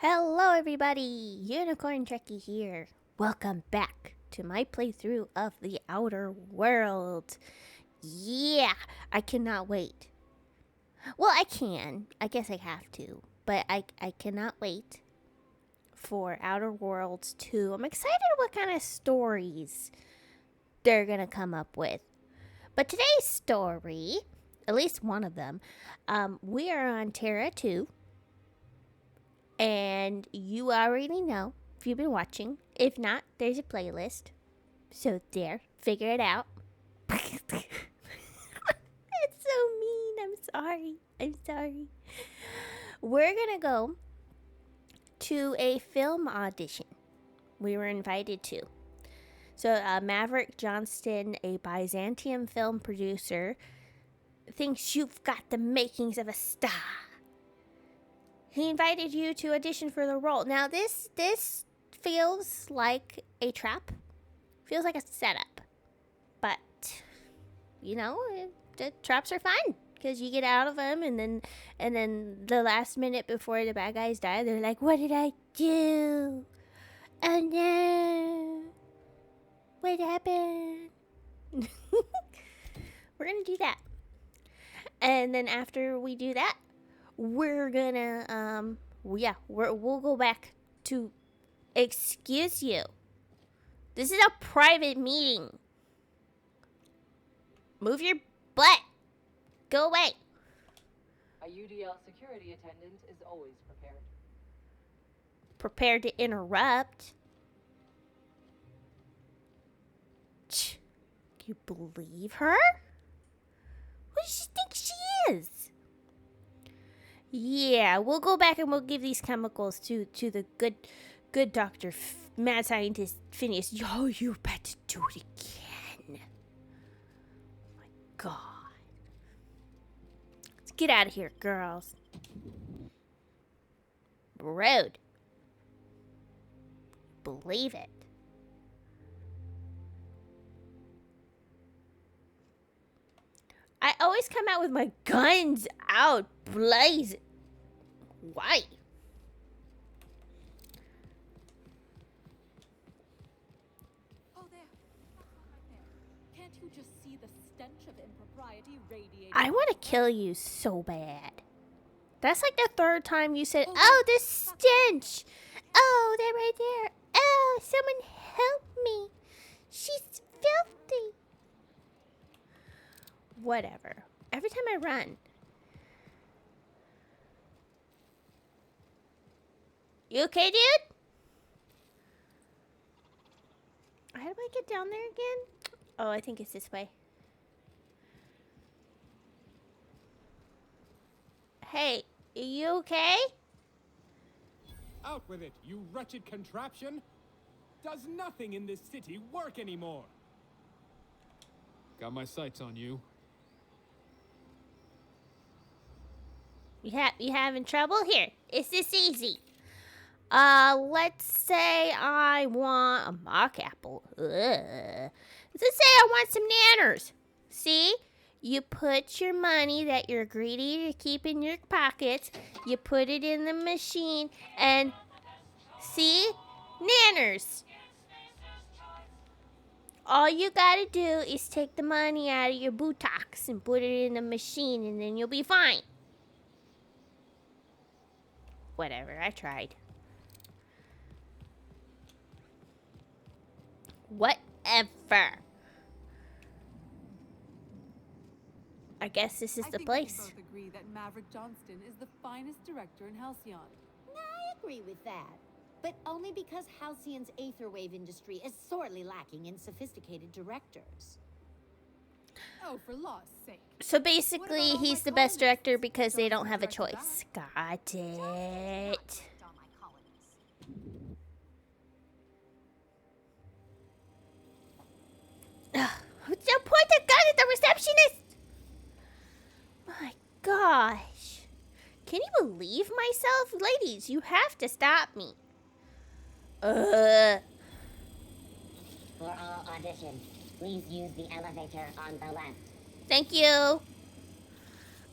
Hello everybody, UnicornTrekkie here. Welcome back to my playthrough of the Outer World. Yeah, I cannot wait. Well, I can. I guess I have to. But I cannot wait for Outer Worlds 2. I'm excited what kind of stories they're going to come up with. But today's story, at least one of them, we are on Terra 2. And you already know if you've been watching. If not, there's a playlist. So there, figure it out. It's so mean. I'm sorry. We're going to go to a film audition. We were invited to. So Maverick Johnston, a Byzantium film producer, thinks you've got the makings of a star. He invited you to audition for the role. Now, this feels like a trap. Feels like a setup. But, you know, the traps are fun. Because you get out of them, and then the last minute before the bad guys die, they're like, what did I do? Oh, no. What happened? We're going to do that. And then after we do that, we're gonna, we'll go back to, excuse you. This is a private meeting. Move your butt. Go away. A UDL security attendant is always prepared. Prepared to interrupt. Can you believe her? What does she think she is? Yeah, we'll go back and we'll give these chemicals to the good doctor, mad scientist Phineas. Yo, you're about to do it again. Oh my God. Let's get out of here, girls. Rude. Believe it. I always come out with my guns out blazing. Why? Oh, there. Right there. Can't you just see the stench of impropriety radiating? I want to kill you so bad. That's like the third time you said, oh, this stench. Oh, they're right there. Oh, someone help me. She's filthy. Whatever. Every time I run. You okay, dude? How do I get down there again? Oh, I think it's this way. Hey, are you okay? Out with it, you wretched contraption! Does nothing in this city work anymore? Got my sights on you. You having trouble? Here, is this easy? Let's say I want a mock apple. Ugh. Let's say I want some nanners. See? You put your money that you're greedy to keep in your pockets, you put it in the machine, and see? Nanners. All you gotta do is take the money out of your buttocks and put it in the machine, and then you'll be fine. Whatever, I tried. Whatever. I guess this is the place. I think we both agree that Maverick Johnston is the finest director in Halcyon. I agree with that. But only because Halcyon's aetherwave industry is sorely lacking in sophisticated directors. Oh, for law's sake. So basically, he's the best director because they don't have a choice. Got it. Don't point the gun at the receptionist! My gosh. Can you believe myself? Ladies, you have to stop me. For all auditions, please use the elevator on the left. Thank you.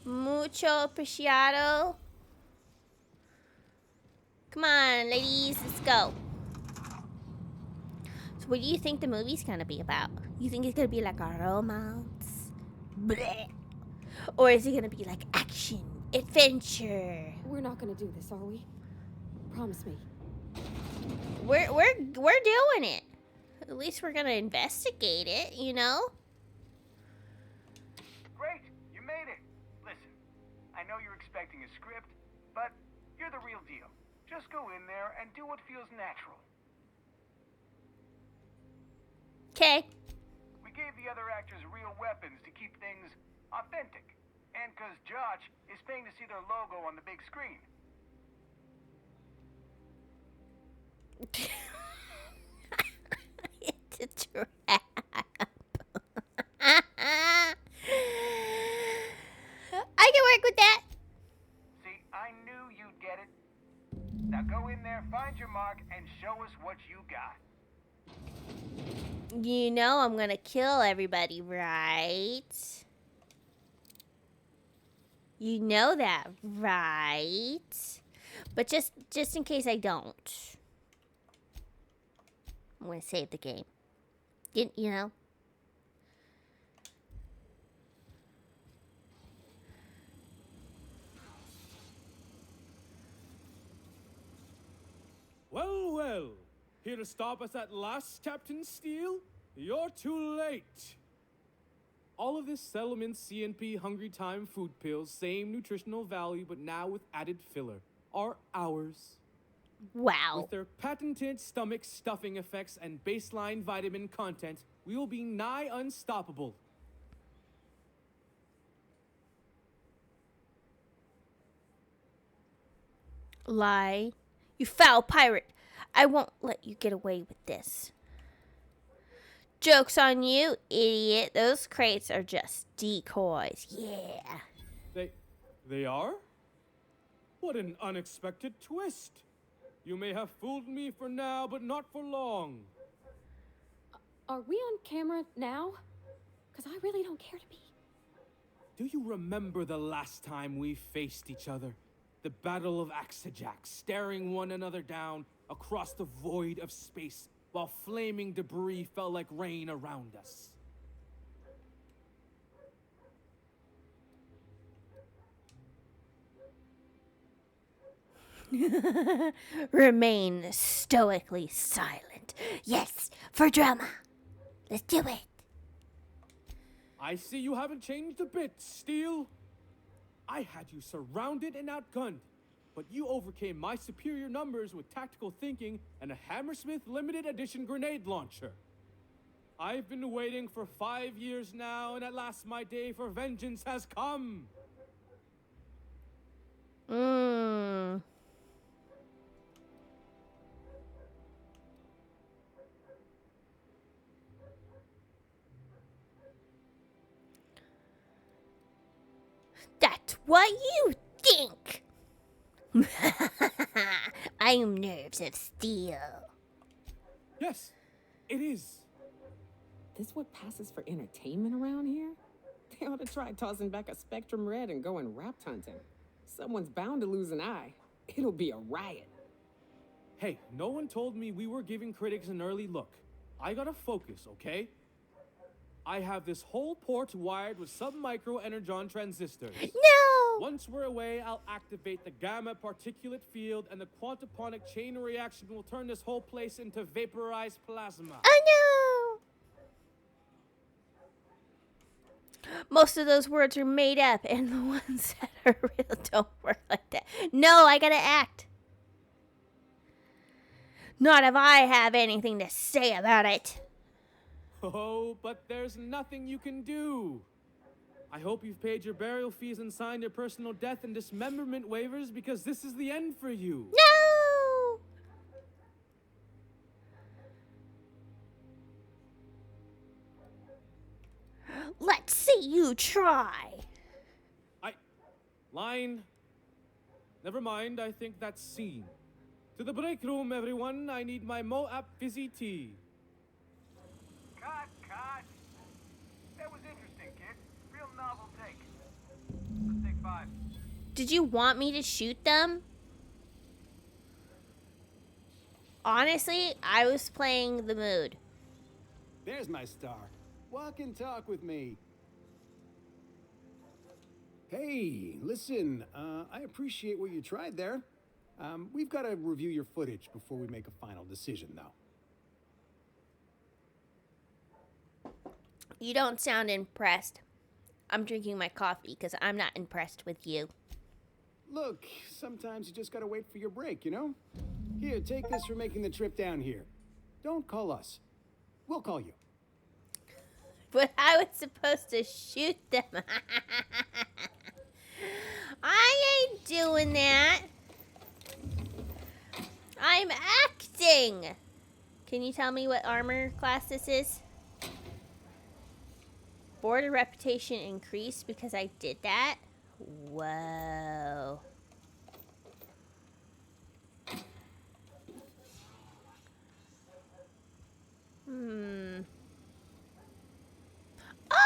Mucho apreciado. Come on, ladies, let's go. So what do you think the movie's gonna be about? You think it's gonna be like a romance? Bleh. Or is it gonna be like action, adventure? We're not gonna do this, are we? Promise me. We're doing it. At least we're gonna investigate it, you know? Great, you made it. Listen, I know you're expecting a script, but you're the real deal. Just go in there and do what feels natural. Okay. We gave the other actors real weapons to keep things authentic. And because Josh is paying to see their logo on the big screen. It's a trap. I can work with that. See, I knew you'd get it. Now go in there, find your mark, and show us what you got. You know I'm gonna kill everybody, right? You know that, right? But just in case I don't, I'm gonna save the game. You know? Well, well. Here to stop us at last, Captain Steele? You're too late. All of this settlement CNP Hungry Time food pills, same nutritional value, but now with added filler, are ours. Wow. With their patented stomach stuffing effects and baseline vitamin content, we will be nigh unstoppable. Lie. You foul pirate. I won't let you get away with this. Joke's on you, idiot. Those crates are just decoys. Yeah. They are? What an unexpected twist. You may have fooled me for now, but not for long. Are we on camera now? Because I really don't care to be. Do you remember the last time we faced each other? The Battle of Axejack, staring one another down across the void of space while flaming debris fell like rain around us. Remain stoically silent. Yes, for drama. Let's do it. I see you haven't changed a bit, Steele. I had you surrounded and outgunned, but you overcame my superior numbers with tactical thinking and a Hammersmith limited edition grenade launcher. I've been waiting for 5 years now, and at last my day for vengeance has come. That's what you think. I am nerves of steel. Yes, it is. This what passes for entertainment around here? They ought to try tossing back a Spectrum Red and going rapt hunting. Someone's bound to lose an eye. It'll be a riot. Hey, no one told me we were giving critics an early look. I gotta focus, okay? I have this whole port wired with sub-micro energon transistors. No! Once we're away, I'll activate the gamma particulate field, and the quantaponic chain reaction will turn this whole place into vaporized plasma. Oh no! Most of those words are made up, and the ones that are real don't work like that. No, I gotta act. Not if I have anything to say about it. Oh, but there's nothing you can do. I hope you've paid your burial fees and signed your personal death and dismemberment waivers, because this is the end for you. No! Let's see you try. Line. Never mind, I think that's scene. To the break room, everyone. I need my Moab fizzy tea. Cut. That was interesting, kid. Real novel take. Let's take 5. Did you want me to shoot them? Honestly, I was playing the mood. There's my star. Walk and talk with me. Hey, listen, I appreciate what you tried there. We've got to review your footage before we make a final decision, though. You don't sound impressed. I'm drinking my coffee because I'm not impressed with you. Look, sometimes you just gotta wait for your break, you know? Here, take this for making the trip down here. Don't call us. We'll call you. But I was supposed to shoot them. I ain't doing that. I'm acting. Can you tell me what armor class this is? Border reputation increased because I did that? Whoa.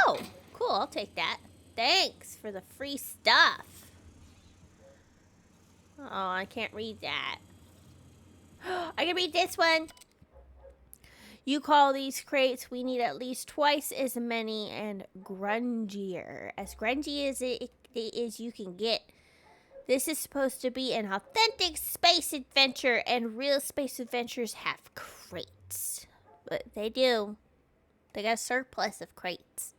Oh, cool. I'll take that. Thanks for the free stuff. Oh, I can't read that. I can read this one. You call these crates, we need at least twice as many and grungier. As grungy as it is you can get. This is supposed to be an authentic space adventure, and real space adventures have crates. But they do. They got a surplus of crates.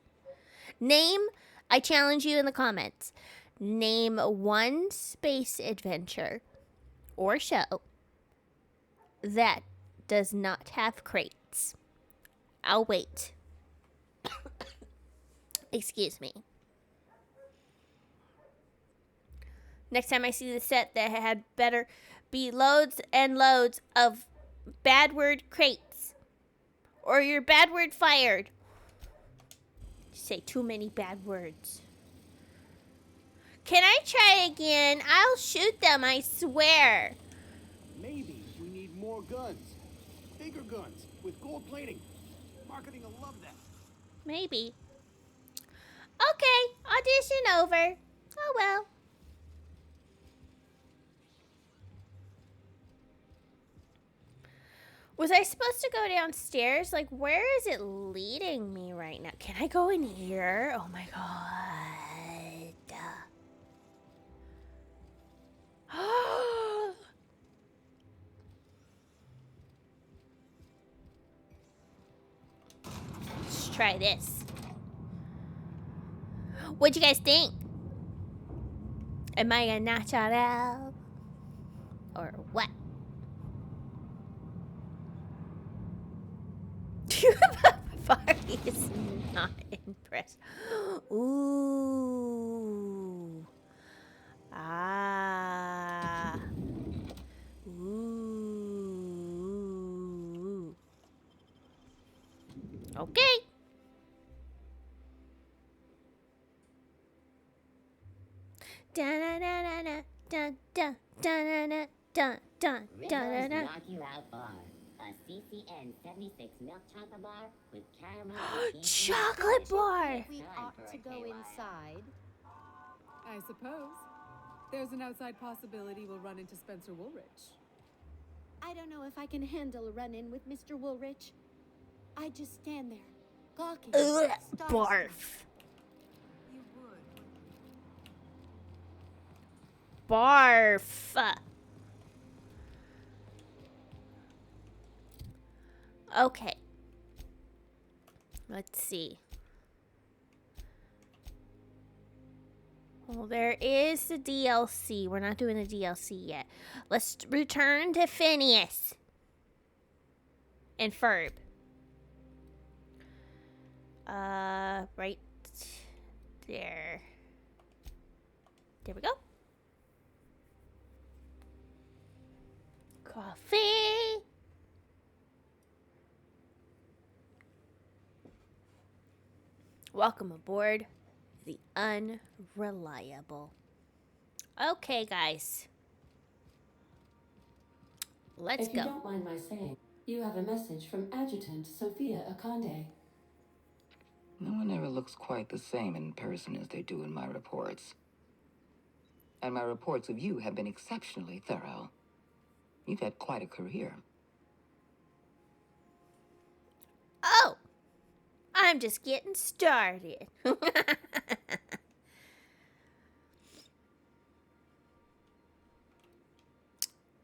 I challenge you in the comments. Name one space adventure or show that does not have crates. I'll wait. Excuse me. Next time I see the set that had better be loads and loads of bad word crates. Or your bad word fired. You say too many bad words. Can I try again? I'll shoot them, I swear. Maybe we need more guns. Bigger guns with gold plating. Marketing will love that. Maybe. Okay, audition over. Oh well. Was I supposed to go downstairs? Like, where is it leading me right now? Can I go in here? Oh my god. Let's try this. What'd you guys think? Am I a natural? Or what? Barbie is not impressed. Ooh. Ah. Ooh. Okay. Da-na-na-na-na, dun-dun-dun-dun-dun, dun-dun-dun-dun. Rizzo's Knock You Out Bar. A CCN 76 milk chocolate bar with caramel and cheese. Chocolate bar! We ought to go inside. I suppose. There's an outside possibility we'll run into Spencer Woolrich. I don't know if I can handle a run-in with Mr. Woolrich. I just stand there, gawking. Ugh, starstruck. barf. You would. Barf. Okay. Let's see. Well, there is the DLC. We're not doing the DLC yet. Let's return to Phineas and Ferb. Right there. There we go. Coffee. Welcome aboard the Unreliable. Okay, guys. Let's If you go. don't mind my saying, you have a message from Adjutant Sophia Akande. No one ever looks quite the same in person as they do in my reports. And my reports of you have been exceptionally thorough. You've had quite a career. I'm just getting started.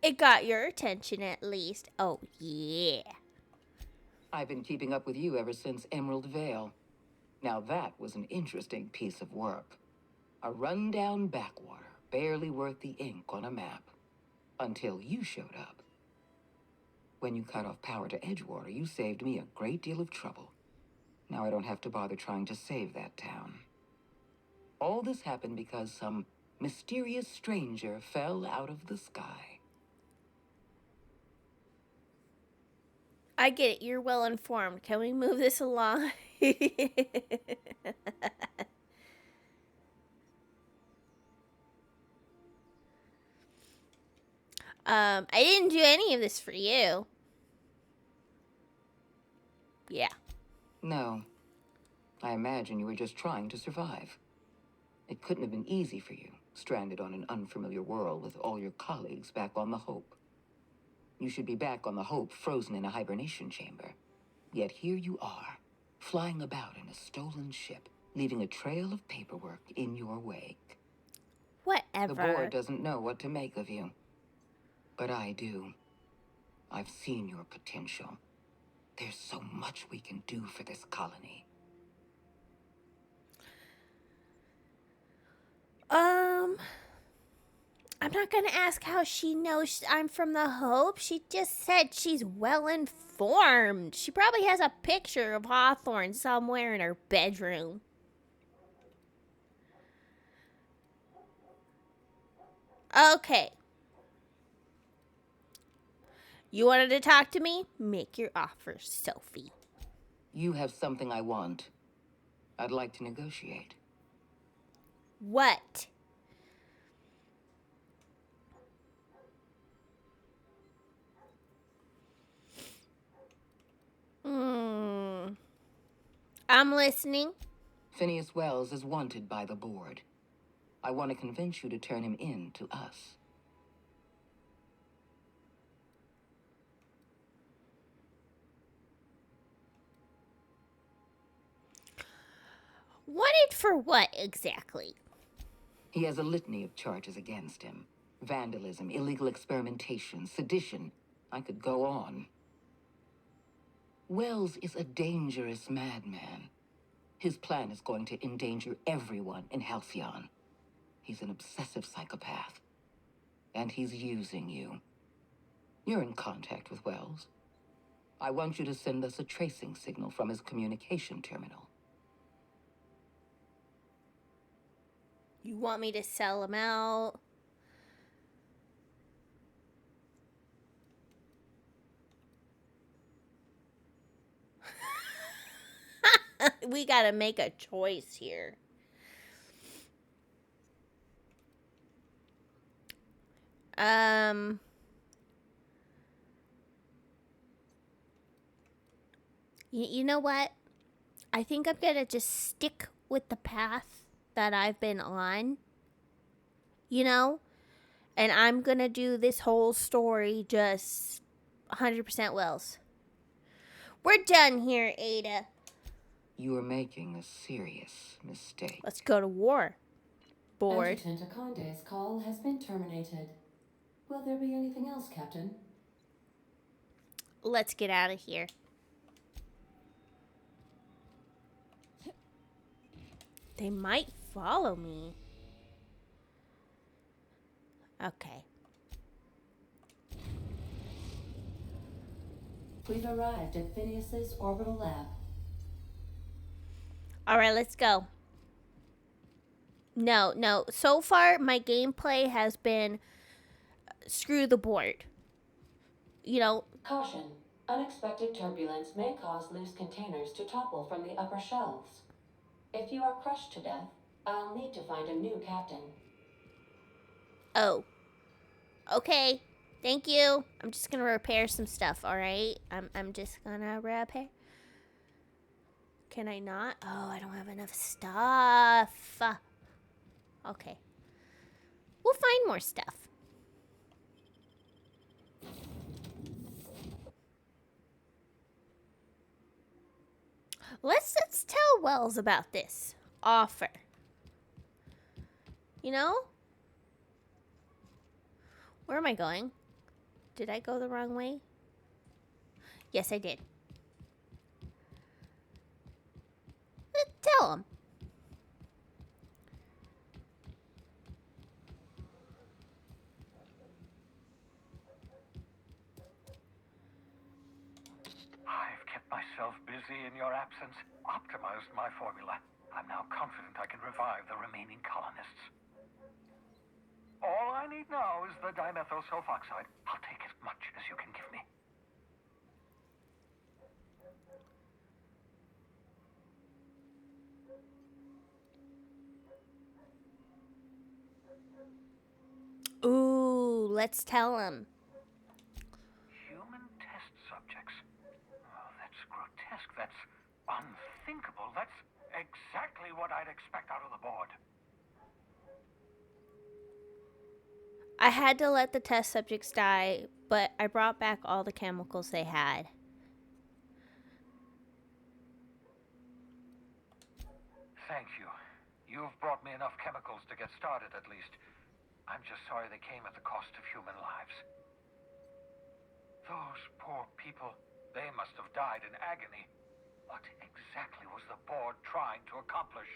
It got your attention at least. Oh, yeah. I've been keeping up with you ever since Emerald Vale. Now that was an interesting piece of work. A rundown backwater, barely worth the ink on a map. Until you showed up. When you cut off power to Edgewater, you saved me a great deal of trouble. Now I don't have to bother trying to save that town. All this happened because some mysterious stranger fell out of the sky. I get it. You're well informed. Can we move this along? I didn't do any of this for you. Yeah. No. I imagine you were just trying to survive. It couldn't have been easy for you, stranded on an unfamiliar world with all your colleagues back on the Hope. You should be back on the Hope, frozen in a hibernation chamber. Yet here you are, flying about in a stolen ship, leaving a trail of paperwork in your wake. Whatever. The board doesn't know what to make of you. But I do. I've seen your potential. There's so much we can do for this colony. I'm not gonna ask how she knows I'm from the Hope. She just said she's well informed. She probably has a picture of Hawthorne somewhere in her bedroom. Okay. You wanted to talk to me? Make your offer, Sophie. You have something I want. I'd like to negotiate. What? I'm listening. Phineas Wells is wanted by the board. I want to convince you to turn him in to us. Wanted for what exactly? He has a litany of charges against him. Vandalism, illegal experimentation, sedition. I could go on. Wells is a dangerous madman. His plan is going to endanger everyone in Halcyon. He's an obsessive psychopath. And he's using you. You're in contact with Wells. I want you to send us a tracing signal from his communication terminal. You want me to sell him out? We gotta make a choice here. You know what? I think I'm gonna just stick with the path that I've been on. You know? And I'm gonna do this whole story just 100% Wells. We're done here, Ada. You are making a serious mistake. Let's go to war. Board. Adjutant Akonde's call has been terminated. Will there be anything else, Captain? Let's get out of here. They might follow me. Okay. We've arrived at Phineas's orbital lab. Alright, let's go. No. So far, my gameplay has been screw the board. You know. Caution. Unexpected turbulence may cause loose containers to topple from the upper shelves. If you are crushed to death, I'll need to find a new captain. Oh. Okay. Thank you. I'm just gonna repair some stuff, alright? I'm just gonna repair. Can I not? Oh, I don't have enough stuff. Okay. We'll find more stuff. Let's tell Wells about this offer. You know? Where am I going? Did I go the wrong way? Yes, I did. Let's tell him. I've kept myself busy in your absence, optimized my formula. I'm now confident I can revive the remaining colonists. All I need now is the dimethyl sulfoxide. I'll take as much as you can give me. Ooh, let's tell him. Human test subjects. Oh, that's grotesque. That's unthinkable. That's exactly what I'd expect out of the board. I had to let the test subjects die, but I brought back all the chemicals they had. Thank you. You've brought me enough chemicals to get started, at least. I'm just sorry they came at the cost of human lives. Those poor people, they must have died in agony. What exactly was the board trying to accomplish?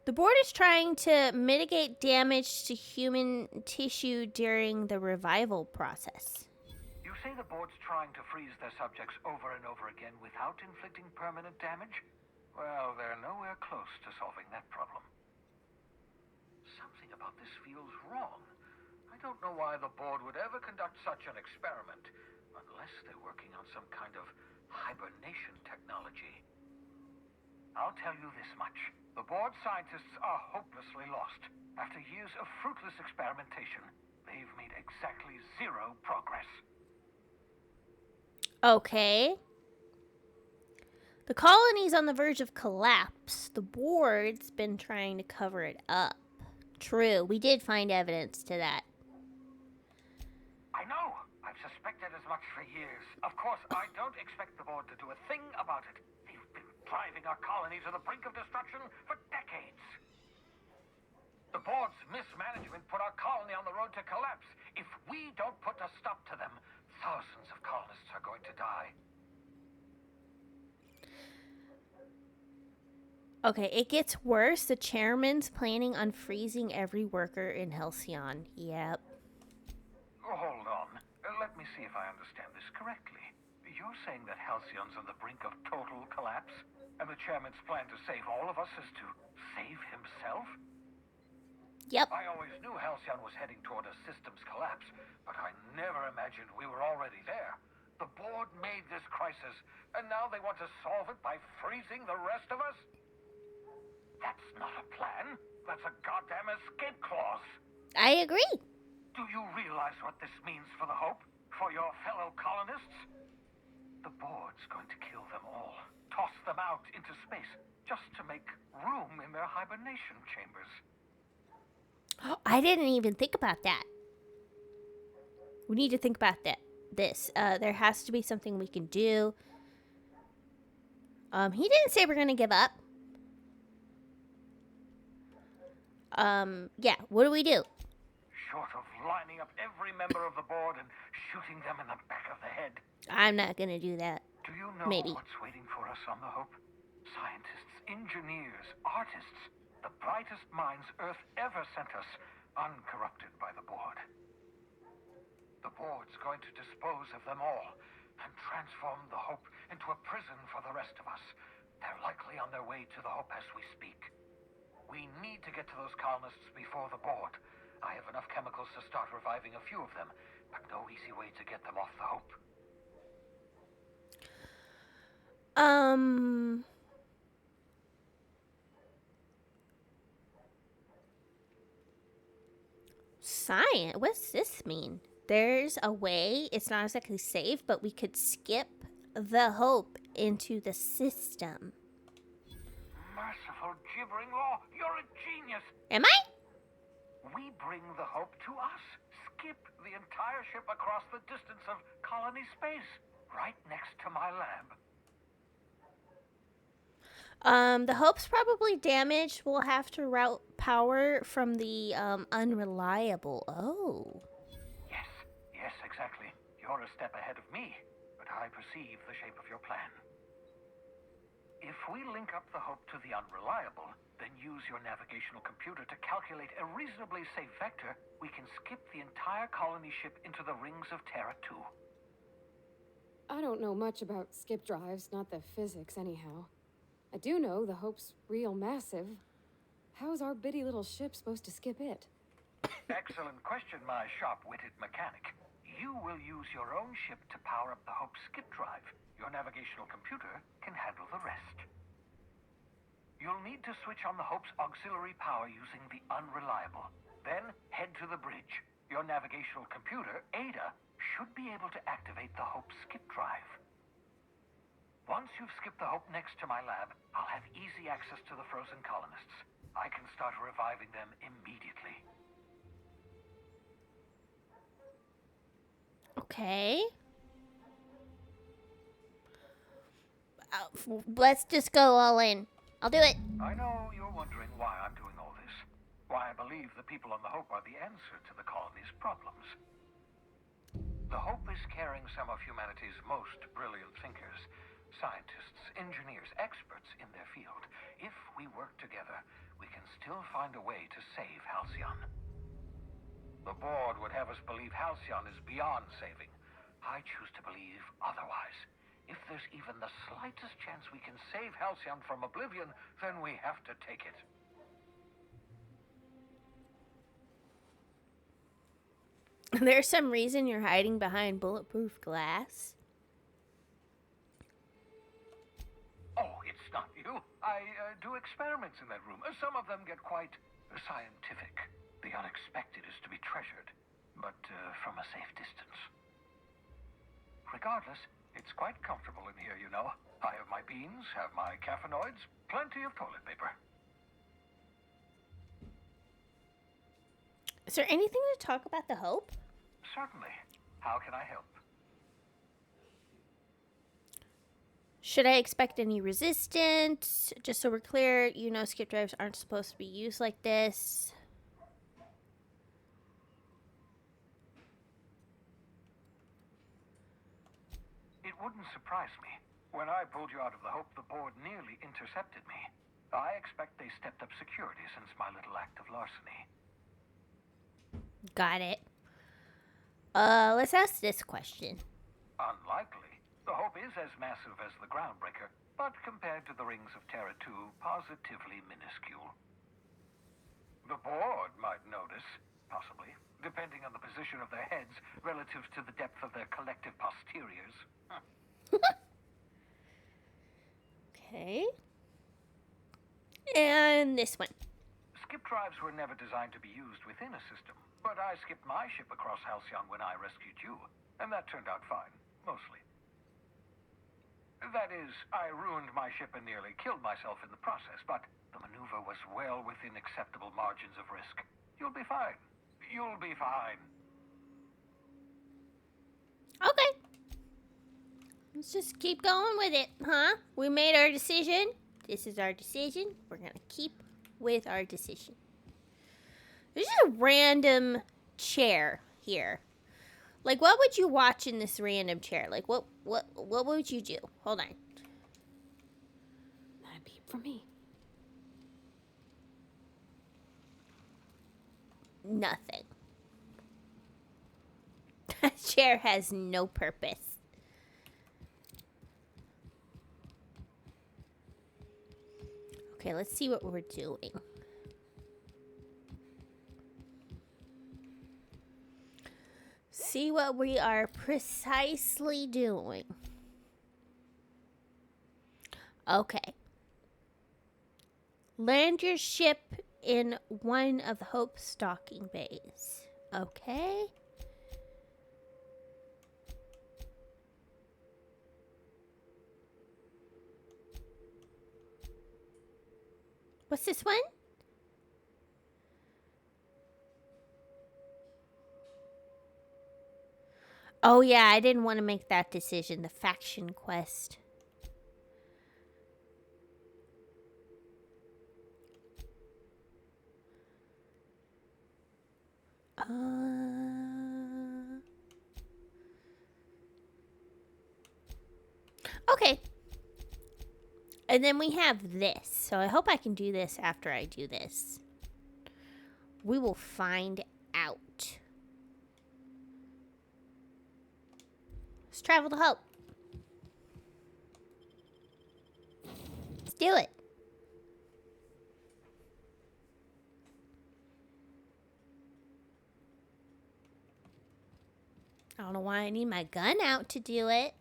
The board is trying to mitigate damage to human tissue during the revival process. You say the board's trying to freeze their subjects over and over again without inflicting permanent damage? Well, they're nowhere close to solving that problem. Something about this feels wrong. I don't know why the board would ever conduct such an experiment, unless they're working on some kind of hibernation technology. I'll tell you this much. The board scientists are hopelessly lost. After years of fruitless experimentation, they've made exactly zero progress. Okay. The colony's on the verge of collapse. The board's been trying to cover it up. True, we did find evidence to that. I know. I've suspected as much for years. Of course, I don't expect the board to do a thing about it. They've been driving our colony to the brink of destruction for decades. The board's mismanagement put our colony on the road to collapse. If we don't put a stop to them, thousands of colonists are going to die. Okay, it gets worse. The chairman's planning on freezing every worker in Halcyon. Yep. Oh, hold on. Let me see if I understand this correctly. You're saying that Halcyon's on the brink of total collapse? And the chairman's plan to save all of us is to save himself? Yep. I always knew Halcyon was heading toward a systems collapse, but I never imagined we were already there. The board made this crisis, and now they want to solve it by freezing the rest of us? That's not a plan. That's a goddamn escape clause. I agree. Do you realize what this means for the Hope? For your fellow colonists? The board's going to kill them all. Toss them out into space, just to make room in their hibernation chambers. I didn't even think about that. We need to think about that. There has to be something we can do. He didn't say we're gonna give up. Yeah, what do we do? Short of lining up every member of the board and shooting them in the back of the head. I'm not gonna do that. Do you know Maybe. what's waiting for us on the Hope? Scientists, engineers, artists, the brightest minds Earth ever sent us, uncorrupted by the board. The board's going to dispose of them all and transform the Hope into a prison for the rest of us. They're likely on their way to the Hope as we speak. We need to get to those colonists before the board. I have enough chemicals to start reviving a few of them, but no easy way to get them off the Hope. Science? What's this mean? There's a way, it's not exactly safe, but we could skip the Hope into the system. Merciful gibbering law, you're a genius. Am I? We bring the Hope to us. Skip the entire ship across the distance of colony space, right next to my lab. The Hope's probably damaged. We'll have to route power from the unreliable. Oh. Yes, exactly. You're a step ahead of me, but I perceive the shape of your plan. If we link up the Hope to the unreliable, then use your navigational computer to calculate a reasonably safe vector, we can skip the entire colony ship into the rings of Terra 2. I don't know much about skip drives, not the physics anyhow. I do know the Hope's real massive. How's our bitty little ship supposed to skip it? Excellent question, my sharp-witted mechanic. You will use your own ship to power up the Hope's skip drive. Your navigational computer can handle the rest. You'll need to switch on the Hope's auxiliary power using the unreliable. Then head to the bridge. Your navigational computer, Ada, should be able to activate the Hope's skip drive. Once you've skipped the Hope next to my lab, I'll have easy access to the frozen colonists. I can start reviving them immediately. Okay. Let's just go all in. I'll do it. I know you're wondering why I'm doing all this. Why I believe the people on the Hope are the answer to the colony's problems. The Hope is carrying some of humanity's most brilliant thinkers. Scientists, engineers, experts in their field. If we work together, we can still find a way to save Halcyon. The board would have us believe Halcyon is beyond saving. I choose to believe otherwise. If there's even the slightest chance we can save Halcyon from oblivion, then we have to take it. There's some reason you're hiding behind bulletproof glass. Oh, it's not you. I do experiments in that room. Some of them get quite scientific. The unexpected is to be treasured, but from a safe distance. Regardless, it's quite comfortable in here, you know. I have my beans, have my caffeinoids, plenty of toilet paper. Is there anything to talk about the Hope? Certainly. How can I help? Should I expect any resistance? Just so we're clear, you know skip drives aren't supposed to be used like this. It wouldn't surprise me. When I pulled you out of the Hope, the board nearly intercepted me. I expect they stepped up security since my little act of larceny. Got it. Let's ask this question. Unlikely. The Hope is as massive as the Groundbreaker, but compared to the rings of Terra 2, positively minuscule. The board might notice, possibly, depending on the position of their heads relative to the depth of their collective posteriors. Okay. And this one. Skip drives were never designed to be used within a system, but I skipped my ship across Halcyon when I rescued you, and that turned out fine, mostly. That is, I ruined my ship and nearly killed myself in the process, but the maneuver was well within acceptable margins of risk. You'll be fine. You'll be fine. Okay. Let's just keep going with it, huh? We made our decision. This is our decision. We're gonna keep with our decision. There's just a random chair here. Like, what would you watch in this random chair? Like, what would you do? Hold on. Not a peep from me. Nothing. That chair has no purpose. Okay, let's see what we're doing. See what we are precisely doing. Okay. Land your ship in one of the Hope's stocking bays. Okay. What's this one? Oh, yeah, I didn't want to make that decision. The faction quest. Okay. And then we have this. So I hope I can do this after I do this. We will find out. Let's travel to Hope. Let's do it. I don't know why I need my gun out to do it.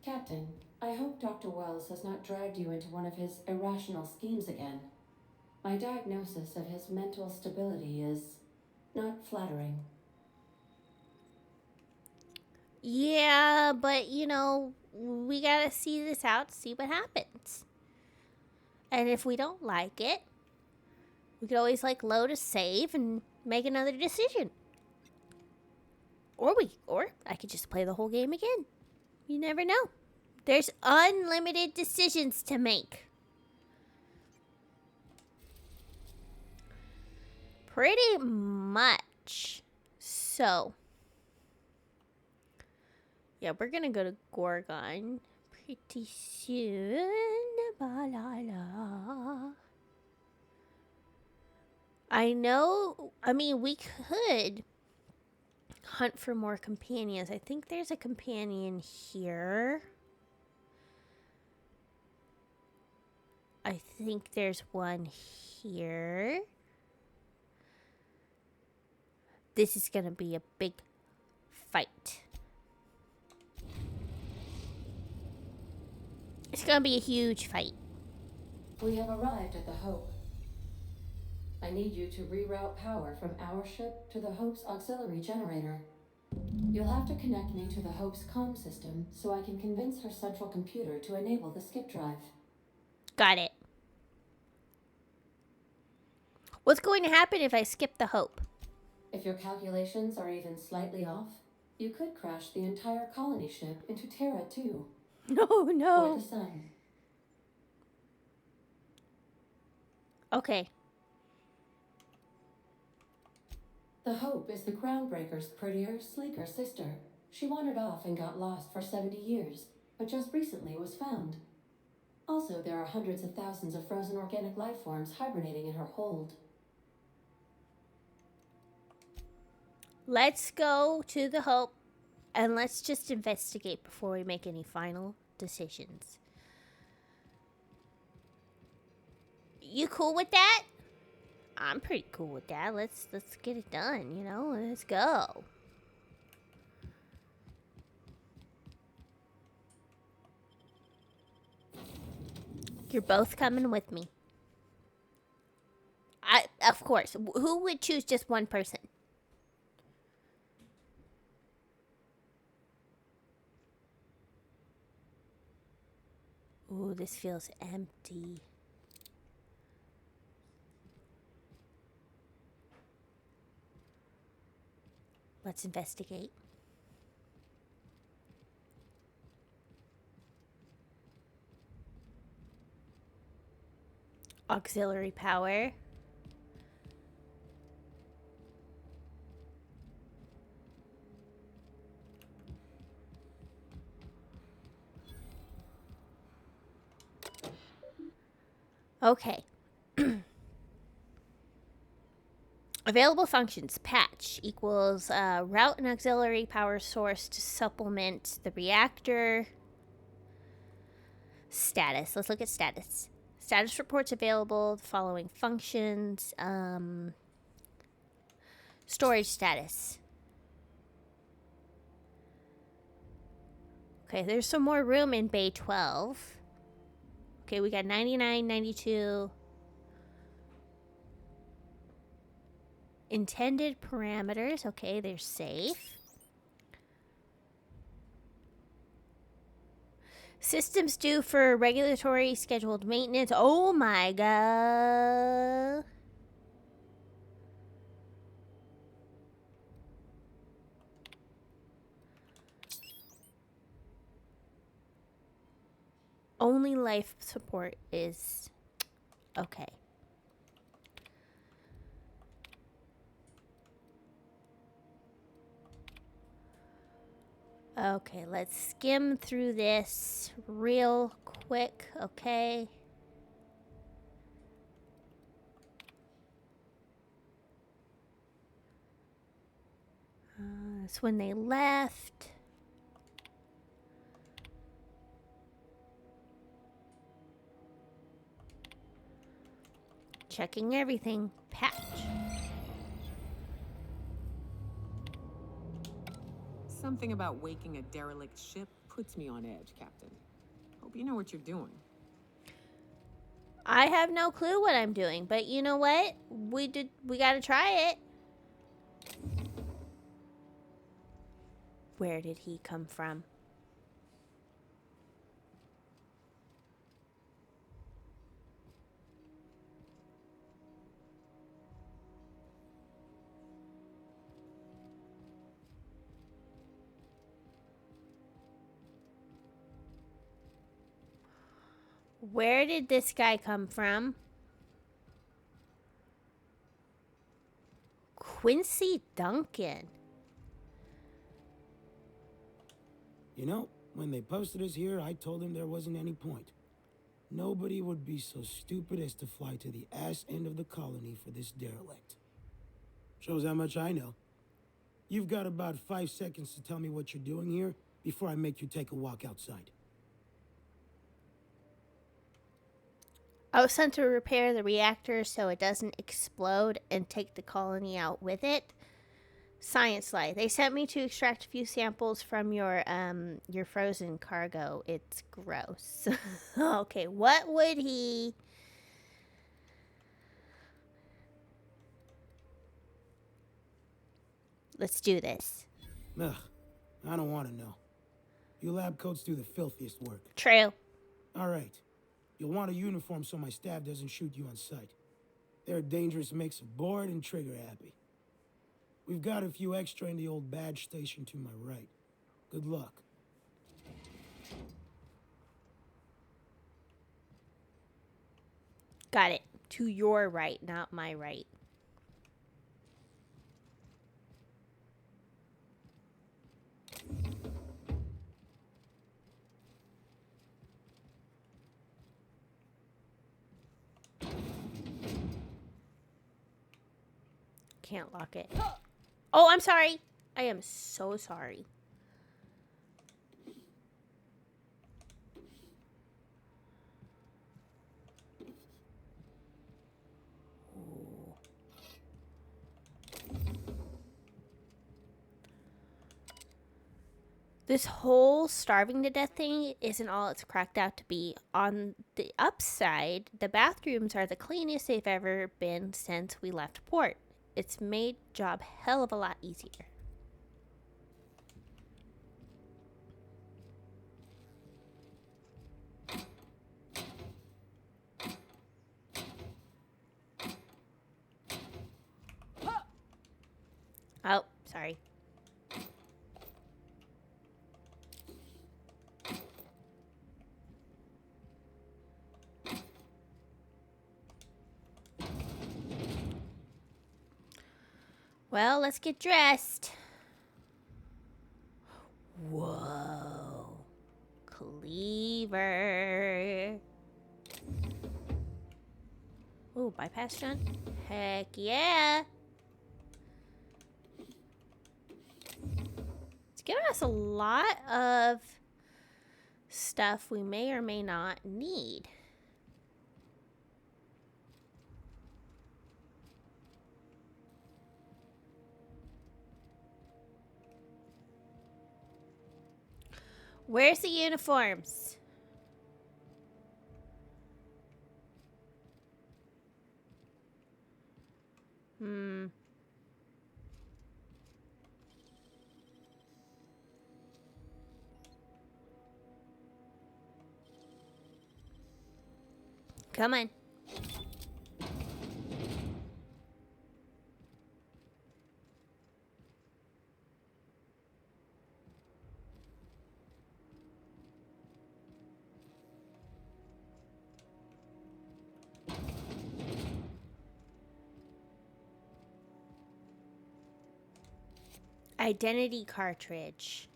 Captain, I hope Dr. Wells has not dragged you into one of his irrational schemes again. My diagnosis of his mental stability is not flattering. Yeah, but you know, we gotta see this out, see what happens. And if we don't like it, we could always like load a save and make another decision. Or I could just play the whole game again. You never know. There's unlimited decisions to make. Pretty much. So, yeah, we're gonna go to Gorgon pretty soon. I know, I mean, we could hunt for more companions. I think there's a companion here. I think there's one here. This is gonna be a big fight. It's gonna be a huge fight. We have arrived at the Hope. I need you to reroute power from our ship to the Hope's auxiliary generator. You'll have to connect me to the Hope's comm system so I can convince her central computer to enable the skip drive. Got it. What's going to happen if I skip the Hope? If your calculations are even slightly off, you could crash the entire colony ship into Terra too. No. Or the sun. Okay. The Hope is the Groundbreaker's prettier, sleeker sister. She wandered off and got lost for 70 years, but just recently was found. Also, there are hundreds of thousands of frozen organic life forms hibernating in her hold. Let's go to the Hope and let's just investigate before we make any final decisions. You cool with that? I'm pretty cool with that. Let's get it done, you know? Let's go. You're both coming with me. Of course. Who would choose just one person? Ooh, this feels empty. Let's investigate. Auxiliary power. Okay. Available functions. Patch equals route an auxiliary power source to supplement the reactor. Status. Let's look at status. Status reports available. The following functions. Storage status. Okay, there's some more room in Bay 12. Okay, we got 99, 92. Intended parameters. Okay, they're safe. Systems due for regulatory scheduled maintenance. Oh my god. Only life support is okay. Okay, let's skim through this real quick, okay? That's when they left. Checking everything. Patch. Something about waking a derelict ship puts me on edge, Captain. Hope you know what you're doing. I have no clue what I'm doing, but you know what? We gotta try it. Where did he come from? Where did this guy come from? Quincy Duncan. You know, when they posted us here, I told them there wasn't any point. Nobody would be so stupid as to fly to the ass end of the colony for this derelict. Shows how much I know. You've got about 5 seconds to tell me what you're doing here before I make you take a walk outside. I was sent to repair the reactor so it doesn't explode and take the colony out with it. Science lie. They sent me to extract a few samples from your frozen cargo. It's gross. Okay, what would he... Let's do this. Ugh, I don't want to know. You lab coats do the filthiest work. True. All right. You'll want a uniform so my staff doesn't shoot you on sight. They're a dangerous mix of bored and trigger happy. We've got a few extra in the old badge station to my right. Good luck. Got it. To your right, not my right. Can't lock it. Oh, I'm sorry. I am so sorry. Ooh. This whole starving to death thing isn't all it's cracked out to be. On the upside, the bathrooms are the cleanest they've ever been since we left port. It's made job hell of a lot easier. Oh, sorry. Well, let's get dressed. Whoa. Cleaver. Ooh, bypass gun? Heck yeah. It's giving us a lot of stuff we may or may not need. Where's the uniforms? Come on. Identity cartridge.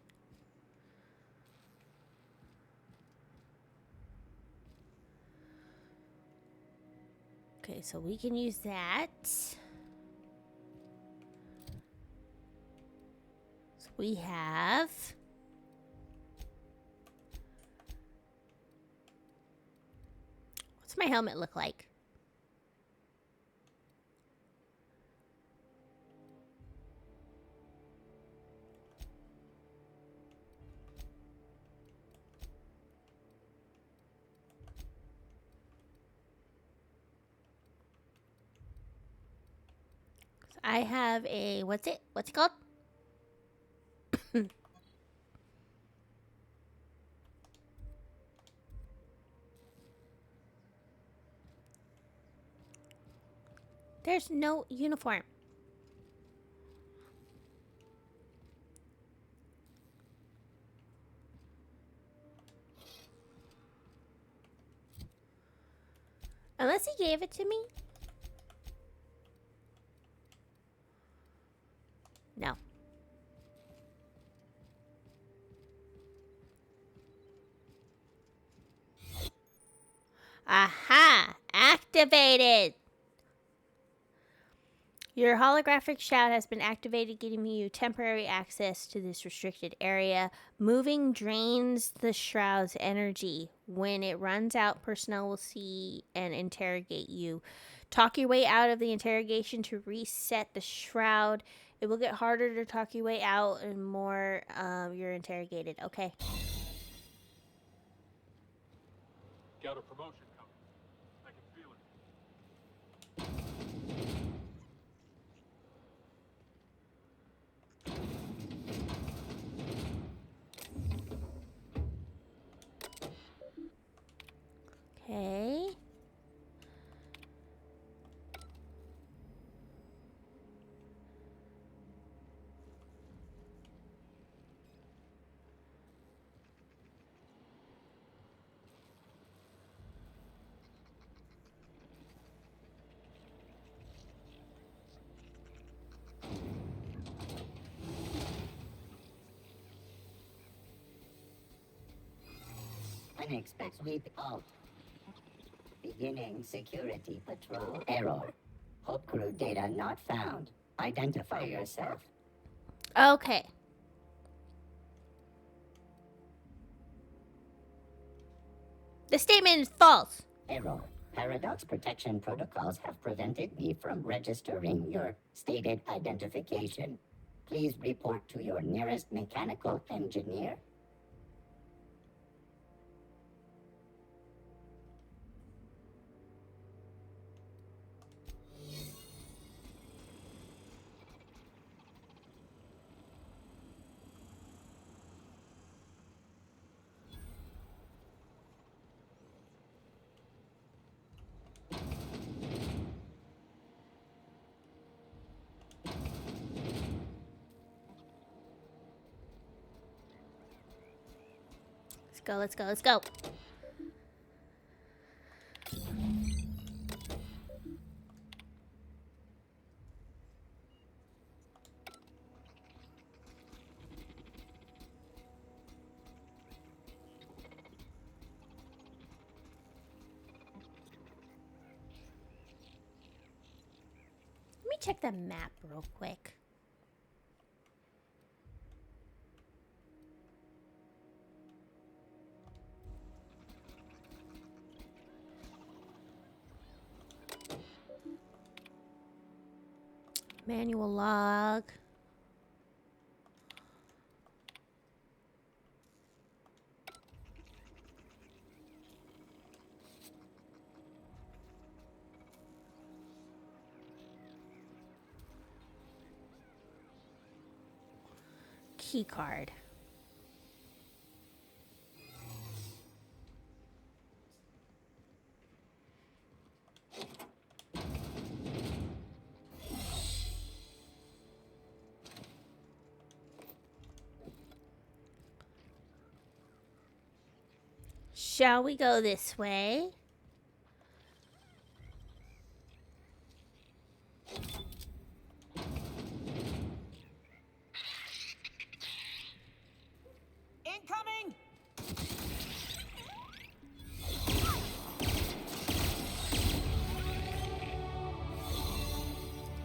Okay, so we can use that. So we have... What's my helmet look like? I have a, what's it called? There's no uniform. Unless he gave it to me. No. Aha! Activated! Your holographic shroud has been activated, giving you temporary access to this restricted area. Moving drains the shroud's energy. When it runs out, personnel will see and interrogate you. Talk your way out of the interrogation to reset the shroud. It will get harder to talk your way out and more you're interrogated. Okay. Got a promotion coming. I can feel it. Okay. Unexpected out. Beginning security patrol. Error. Hope crew data not found. Identify yourself. Okay. The statement is false. Error. Paradox protection protocols have prevented me from registering your stated identification. Please report to your nearest mechanical engineer. Let's go, let's go, let's go. Let me check the map real quick. Manual log. Key card. Shall we go this way?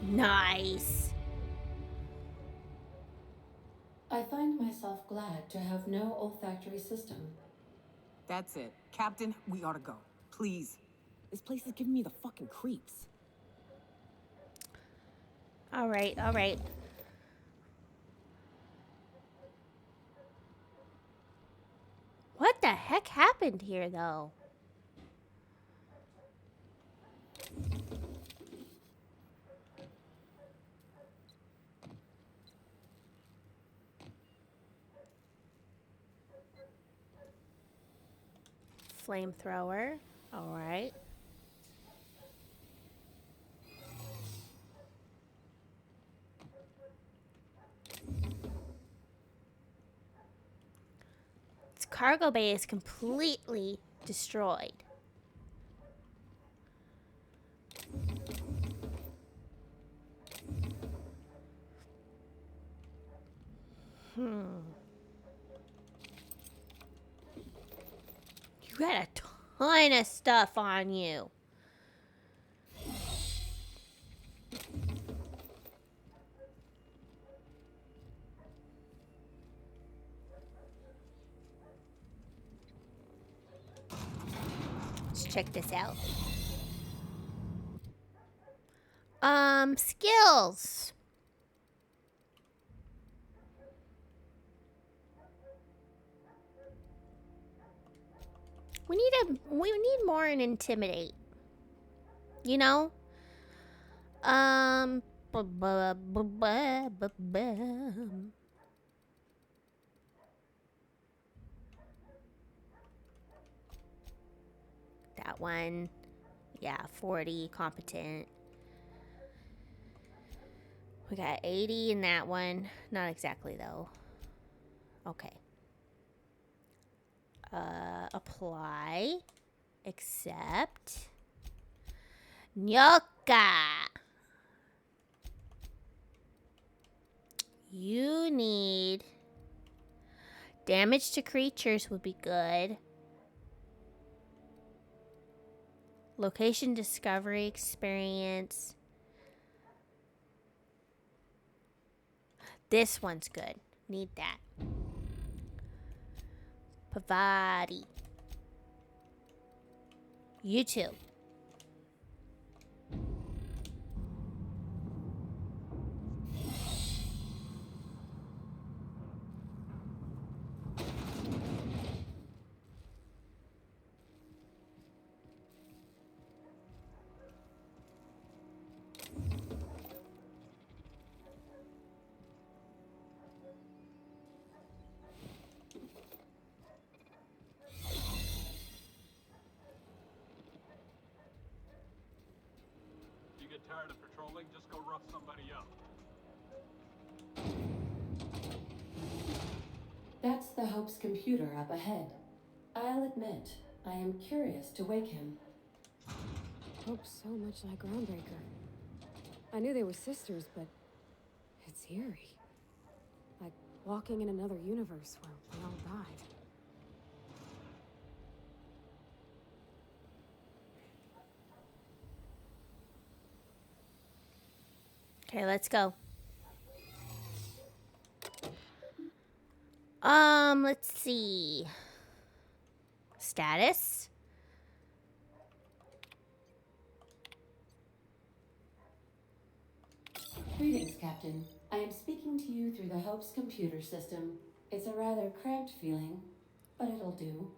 Nice. I find myself glad to have no olfactory system. That's it. Captain, we ought to go. Please. This place is giving me the fucking creeps. All right, all right. What the heck happened here, though? Flamethrower. All right. Its cargo bay is completely destroyed. You got a ton of stuff on you. Let's check this out. Skills. We need more in intimidate. You know? That one. Yeah, 40 competent. We got 80 in that one. Not exactly though. Okay. Apply. Accept. Nyoka. You need damage to creatures would be good. Location discovery experience. This one's good. Need that. Pavadi. You too. Tired of patrolling, just go rough somebody up. That's the Hope's computer up ahead. I'll admit, I am curious to wake him. Hope's so much like Groundbreaker. I knew they were sisters, but it's eerie. Like walking in another universe where we all died. Okay, let's go. Let's see. Status. Greetings, Captain. I am speaking to you through the Hope's computer system. It's a rather cramped feeling, but it'll do.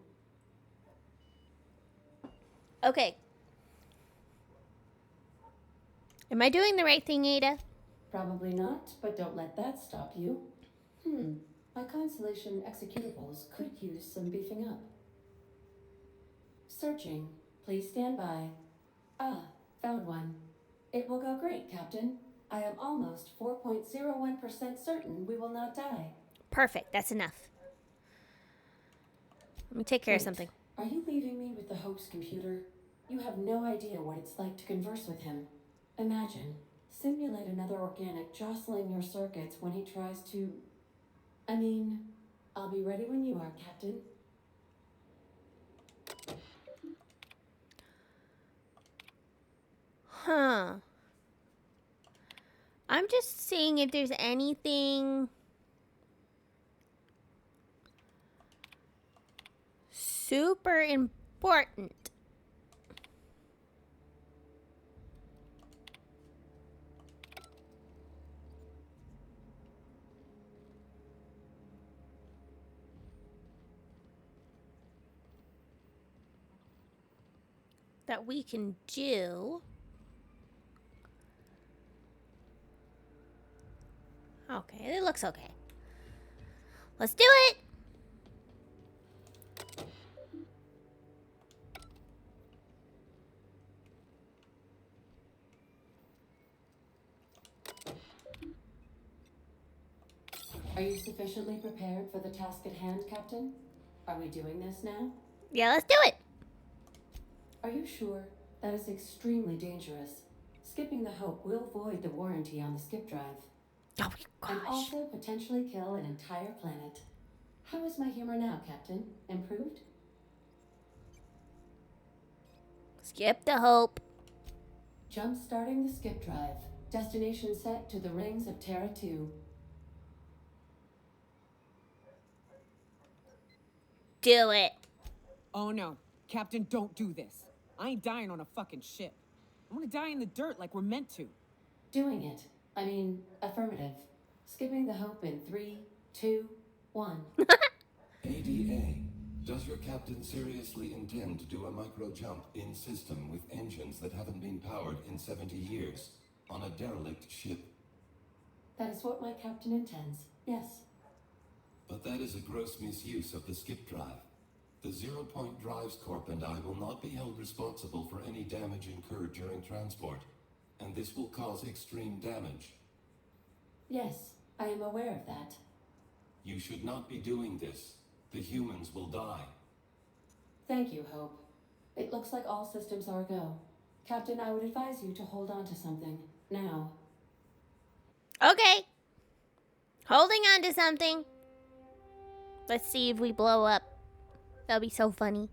Okay. Am I doing the right thing, Ada? Probably not, but don't let that stop you. My Constellation executables could use some beefing up. Searching. Please stand by. Ah, found one. It will go great, Captain. I am almost 4.01% certain we will not die. Perfect. That's enough. Let me take care of something. Are you leaving me with the Hope's computer? You have no idea what it's like to converse with him. Imagine. Simulate another organic jostling your circuits when he tries to... I mean, I'll be ready when you are, Captain. Huh. I'm just seeing if there's anything super important. That we can do. Okay, it looks okay. Let's do it! Are you sufficiently prepared for the task at hand, Captain? Are we doing this now? Yeah, let's do it! Are you sure? That is extremely dangerous. Skipping the Hope will void the warranty on the skip drive. Oh my gosh. And also potentially kill an entire planet. How is my humor now, Captain? Improved? Skip the Hope. Jump starting the skip drive. Destination set to the rings of Terra 2. Do it. Oh no, Captain, don't do this. I ain't dying on a fucking ship. I'm gonna die in the dirt like we're meant to. Doing it. I mean, affirmative. Skipping the Hope in 3, 2, 1. ADA, does your captain seriously intend to do a micro jump in system with engines that haven't been powered in 70 years on a derelict ship? That is what my captain intends, yes. But that is a gross misuse of the skip drive. The Zero Point Drives Corp and I will not be held responsible for any damage incurred during transport, and this will cause extreme damage. Yes, I am aware of that. You should not be doing this. The humans will die. Thank you, Hope. It looks like all systems are go. Captain, I would advise you to hold on to something. Now. Okay. Holding on to something. Let's see if we blow up. That'll be so funny.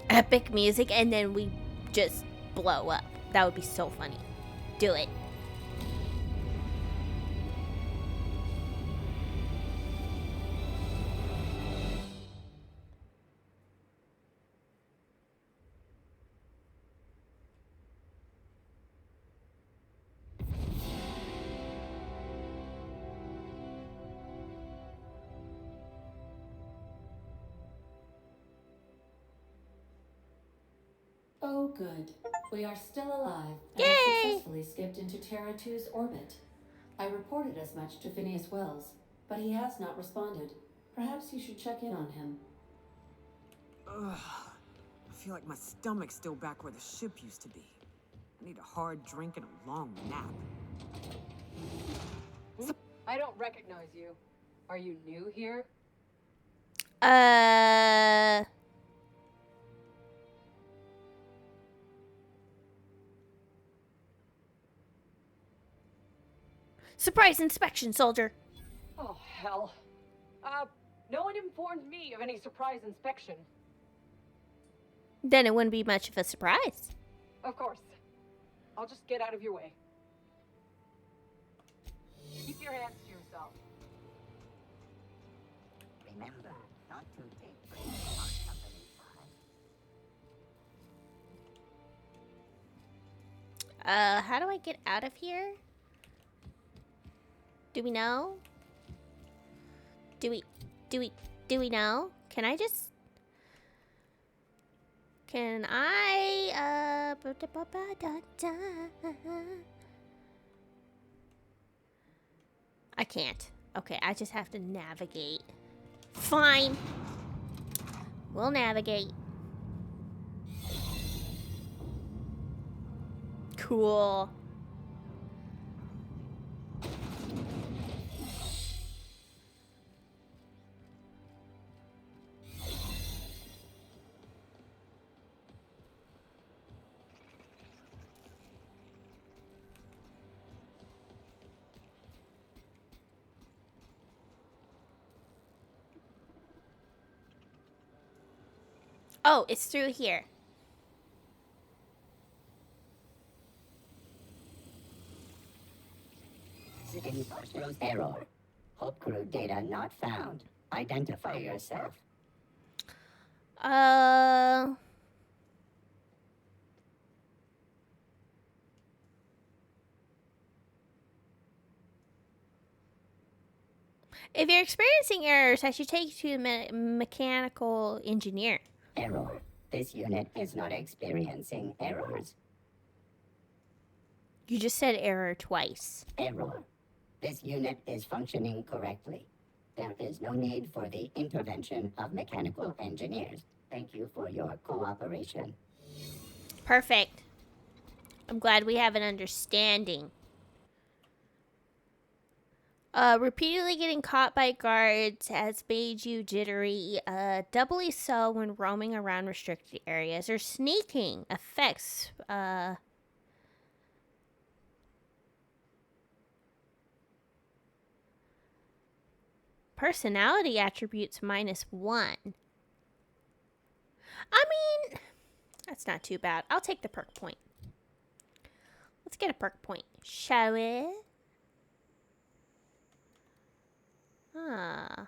Epic music and then we just blow up. That would be so funny. Do it. Oh, good. We are still alive and have successfully skipped into Terra 2's orbit. I reported as much to Phineas Wells, but he has not responded. Perhaps you should check in on him. Ugh. I feel like my stomach's still back where the ship used to be. I need a hard drink and a long nap. I don't recognize you. Are you new here? Surprise inspection, soldier. Oh, hell. No one informed me of any surprise inspection. Then it wouldn't be much of a surprise. Of course. I'll just get out of your way. Keep your hands to yourself. Remember not to take risks on company time. How do I get out of here? Do we know? Do we know? Can I just... Can I, I can't. Okay, I just have to navigate. Fine. We'll navigate. Cool. Oh, it's through here. City shows error. Hope crew data not found. Identify yourself. If you're experiencing errors, I should take you to a mechanical engineer. Error. This unit is not experiencing errors. You just said error twice. Error. This unit is functioning correctly. There is no need for the intervention of mechanical engineers. Thank you for your cooperation. Perfect. I'm glad we have an understanding. Repeatedly getting caught by guards has made you jittery, doubly so when roaming around restricted areas or sneaking. Effects, personality attributes -1. I mean, that's not too bad. I'll take the perk point. Let's get a perk point, shall we? Ah.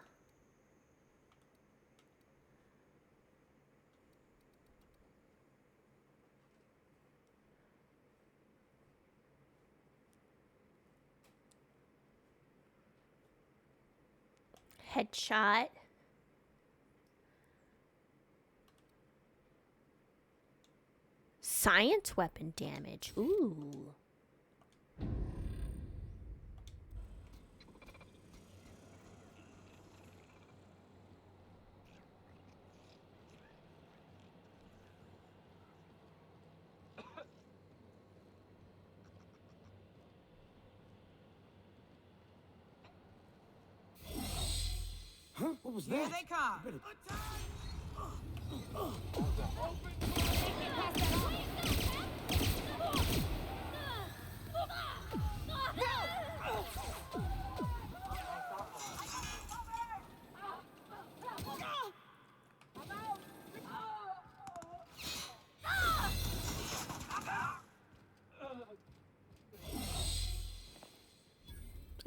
Headshot. Science weapon damage. Ooh. Huh? What was that? Here they come.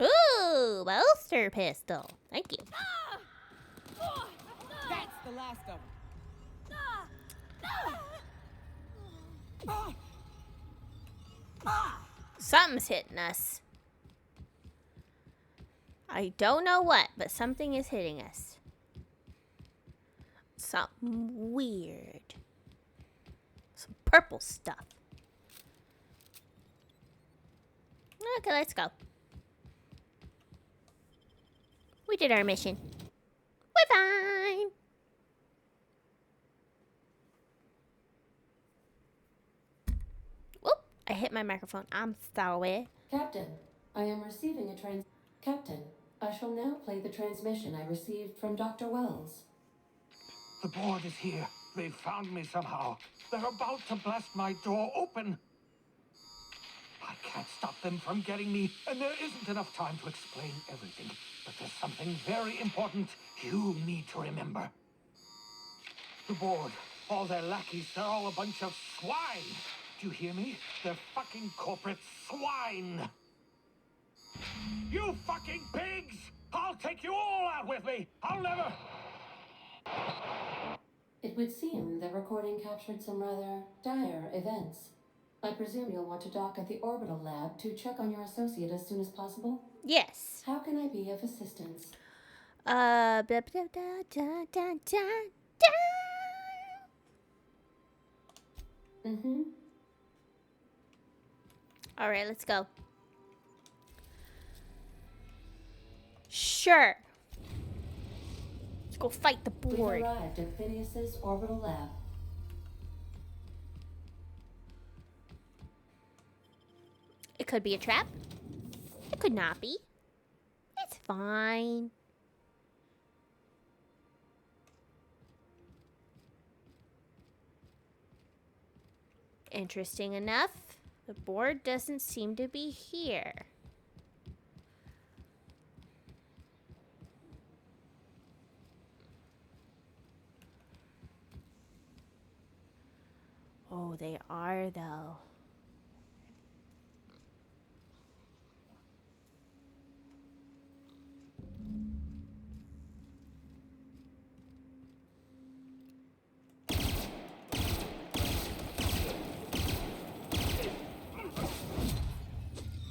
Ooh, bolster pistol. Thank you. That's the last of them. Something's hitting us. I don't know what, but something is hitting us. Something weird. Some purple stuff. Okay, let's go. We did our mission. We're fine. Whoop, I hit my microphone. I'm sorry. Captain, I am receiving a Captain, I shall now play the transmission I received from Dr. Wells. The board is here. They've found me somehow. They're about to blast my door open. I can't stop them from getting me, and there isn't enough time to explain everything. But there's something very important you need to remember. The board, all their lackeys, they're all a bunch of swine. Do you hear me? They're fucking corporate swine. You fucking pigs! I'll take you all out with me! I'll never... It would seem the recording captured some rather dire events. I presume you'll want to dock at the orbital lab to check on your associate as soon as possible? Yes. How can I be of assistance? Blah, blah, da, da, da, da, da. Mm-hmm. All right, let's go. Sure. Let's go fight the board. We've arrived at Phineas's orbital lab. It could be a trap. It could not be. It's fine. Interesting enough, the board doesn't seem to be here. Oh, they are, though.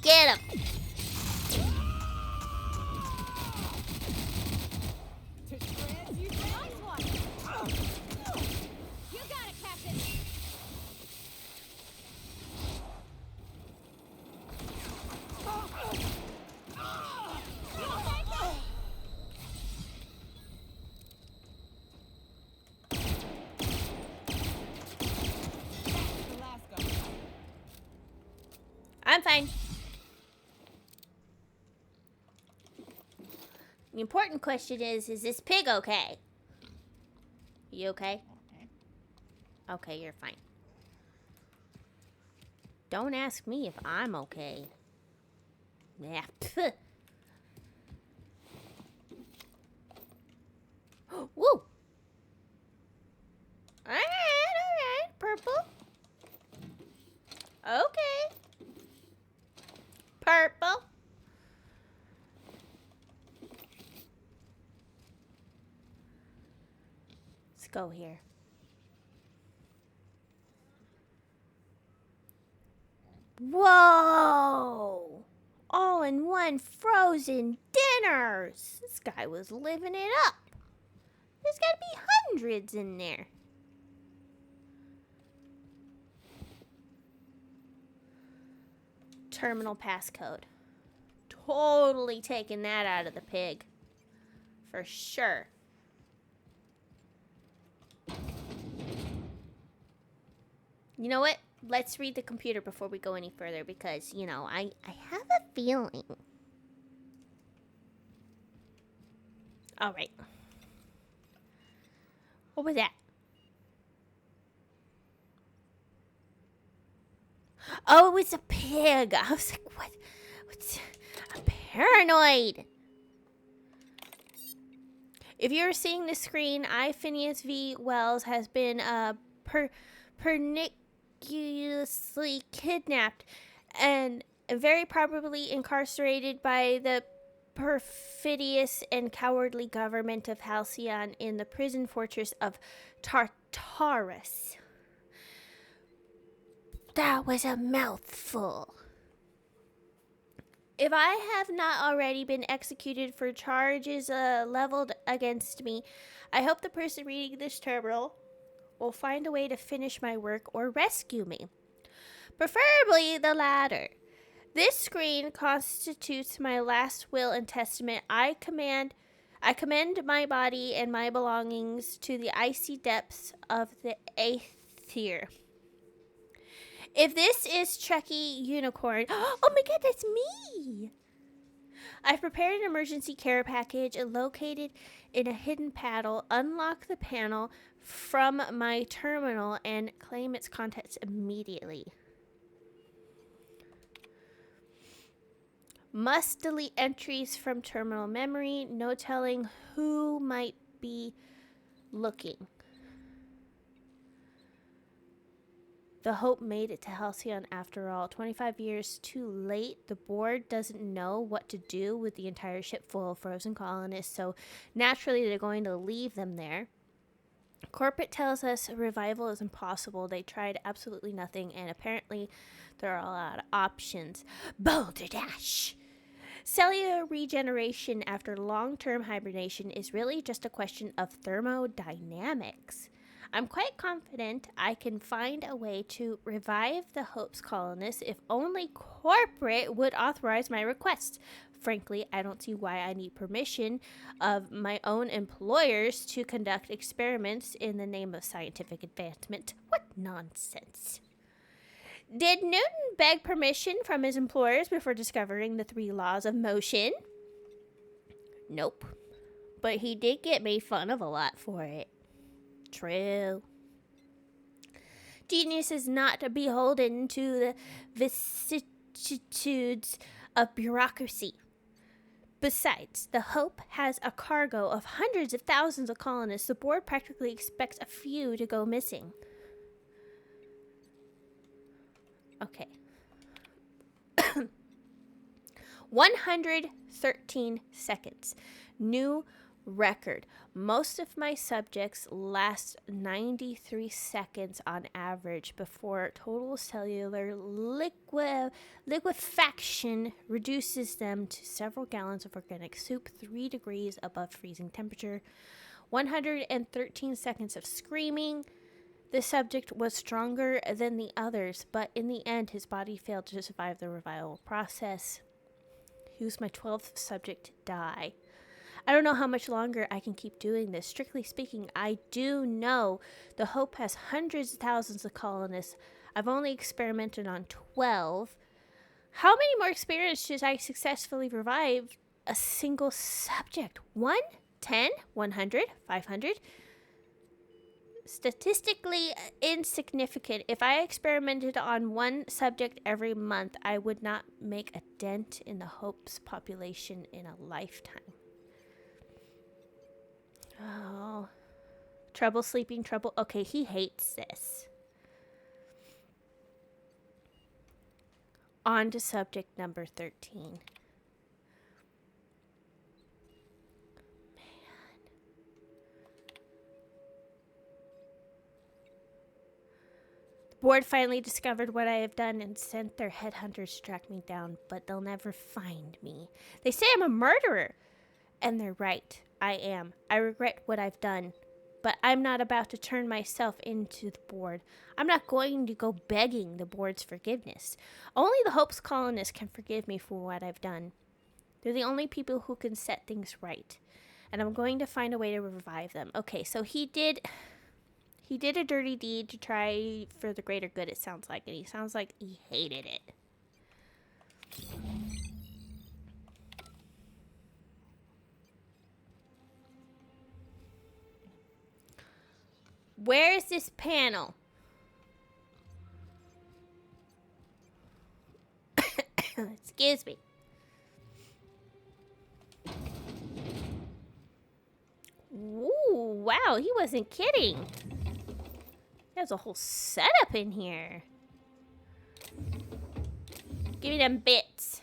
Get him! Nice one! You got it, Captain! I'm fine. The important question is this pig okay? You okay? Okay, you're fine. Don't ask me if I'm okay. Yeah. Woo! Alright, purple. Okay. Purple. Let's go here. Whoa! All in one frozen dinners. This guy was living it up. There's gotta be hundreds in there. Terminal passcode. Totally taking that out of the pig. For sure. You know what? Let's read the computer before we go any further because, you know, I have a feeling. All right. What was that? Oh, it was a pig. I was like, what? What's... I'm paranoid. If you're seeing the screen, Phineas V. Wells has been perniciously kidnapped and very probably incarcerated by the perfidious and cowardly government of Halcyon in the prison fortress of Tartarus. That was a mouthful. If I have not already been executed for charges leveled against me, I hope the person reading this terminal will find a way to finish my work or rescue me. Preferably the latter. This screen constitutes my last will and testament. I commend my body and my belongings to the icy depths of the aether. If this is Trekkie Unicorn, oh my god, that's me! I've prepared an emergency care package located in a hidden panel. Unlock the panel from my terminal and claim its contents immediately. Must delete entries from terminal memory. No telling who might be looking. The Hope made it to Halcyon after all. 25 years too late. The board doesn't know what to do with the entire ship full of frozen colonists, so naturally they're going to leave them there. Corporate tells us revival is impossible. They tried absolutely nothing, and apparently there are a lot of options. Boulder Dash! Cellular regeneration after long-term hibernation is really just a question of thermodynamics. I'm quite confident I can find a way to revive the Hope's colonists if only corporate would authorize my request. Frankly, I don't see why I need permission of my own employers to conduct experiments in the name of scientific advancement. What nonsense. Did Newton beg permission from his employers before discovering the 3 laws of motion? Nope. But he did get made fun of a lot for it. True. Genius is not beholden to the vicissitudes of bureaucracy. Besides, the Hope has a cargo of hundreds of thousands of colonists. The board practically expects a few to go missing. Okay. 113 seconds. New record. Most of my subjects last 93 seconds on average before total cellular liquefaction reduces them to several gallons of organic soup 3 degrees above freezing temperature. 113 seconds of screaming. The subject was stronger than the others, but in the end, his body failed to survive the revival process. He was my 12th subject to die. I don't know how much longer I can keep doing this. Strictly speaking, I do know the Hope has hundreds of thousands of colonists. I've only experimented on 12. How many more experiments should I successfully revive a single subject? 1? 10? 100? 500? Statistically insignificant. If I experimented on one subject every month, I would not make a dent in the Hope's population in a lifetime. Oh. Trouble sleeping, trouble. Okay, he hates this. On to subject number 13. Board finally discovered what I have done and sent their headhunters to track me down, but they'll never find me. They say I'm a murderer, and they're right. I am. I regret what I've done, but I'm not about to turn myself into the board. I'm not going to go begging the board's forgiveness. Only the Hope's colonists can forgive me for what I've done. They're the only people who can set things right, and I'm going to find a way to revive them. Okay, so he did a dirty deed to try for the greater good, it sounds like. And he sounds like he hated it. Where is this panel? Excuse me. Ooh, wow, he wasn't kidding. There's a whole setup in here. Give me them bits.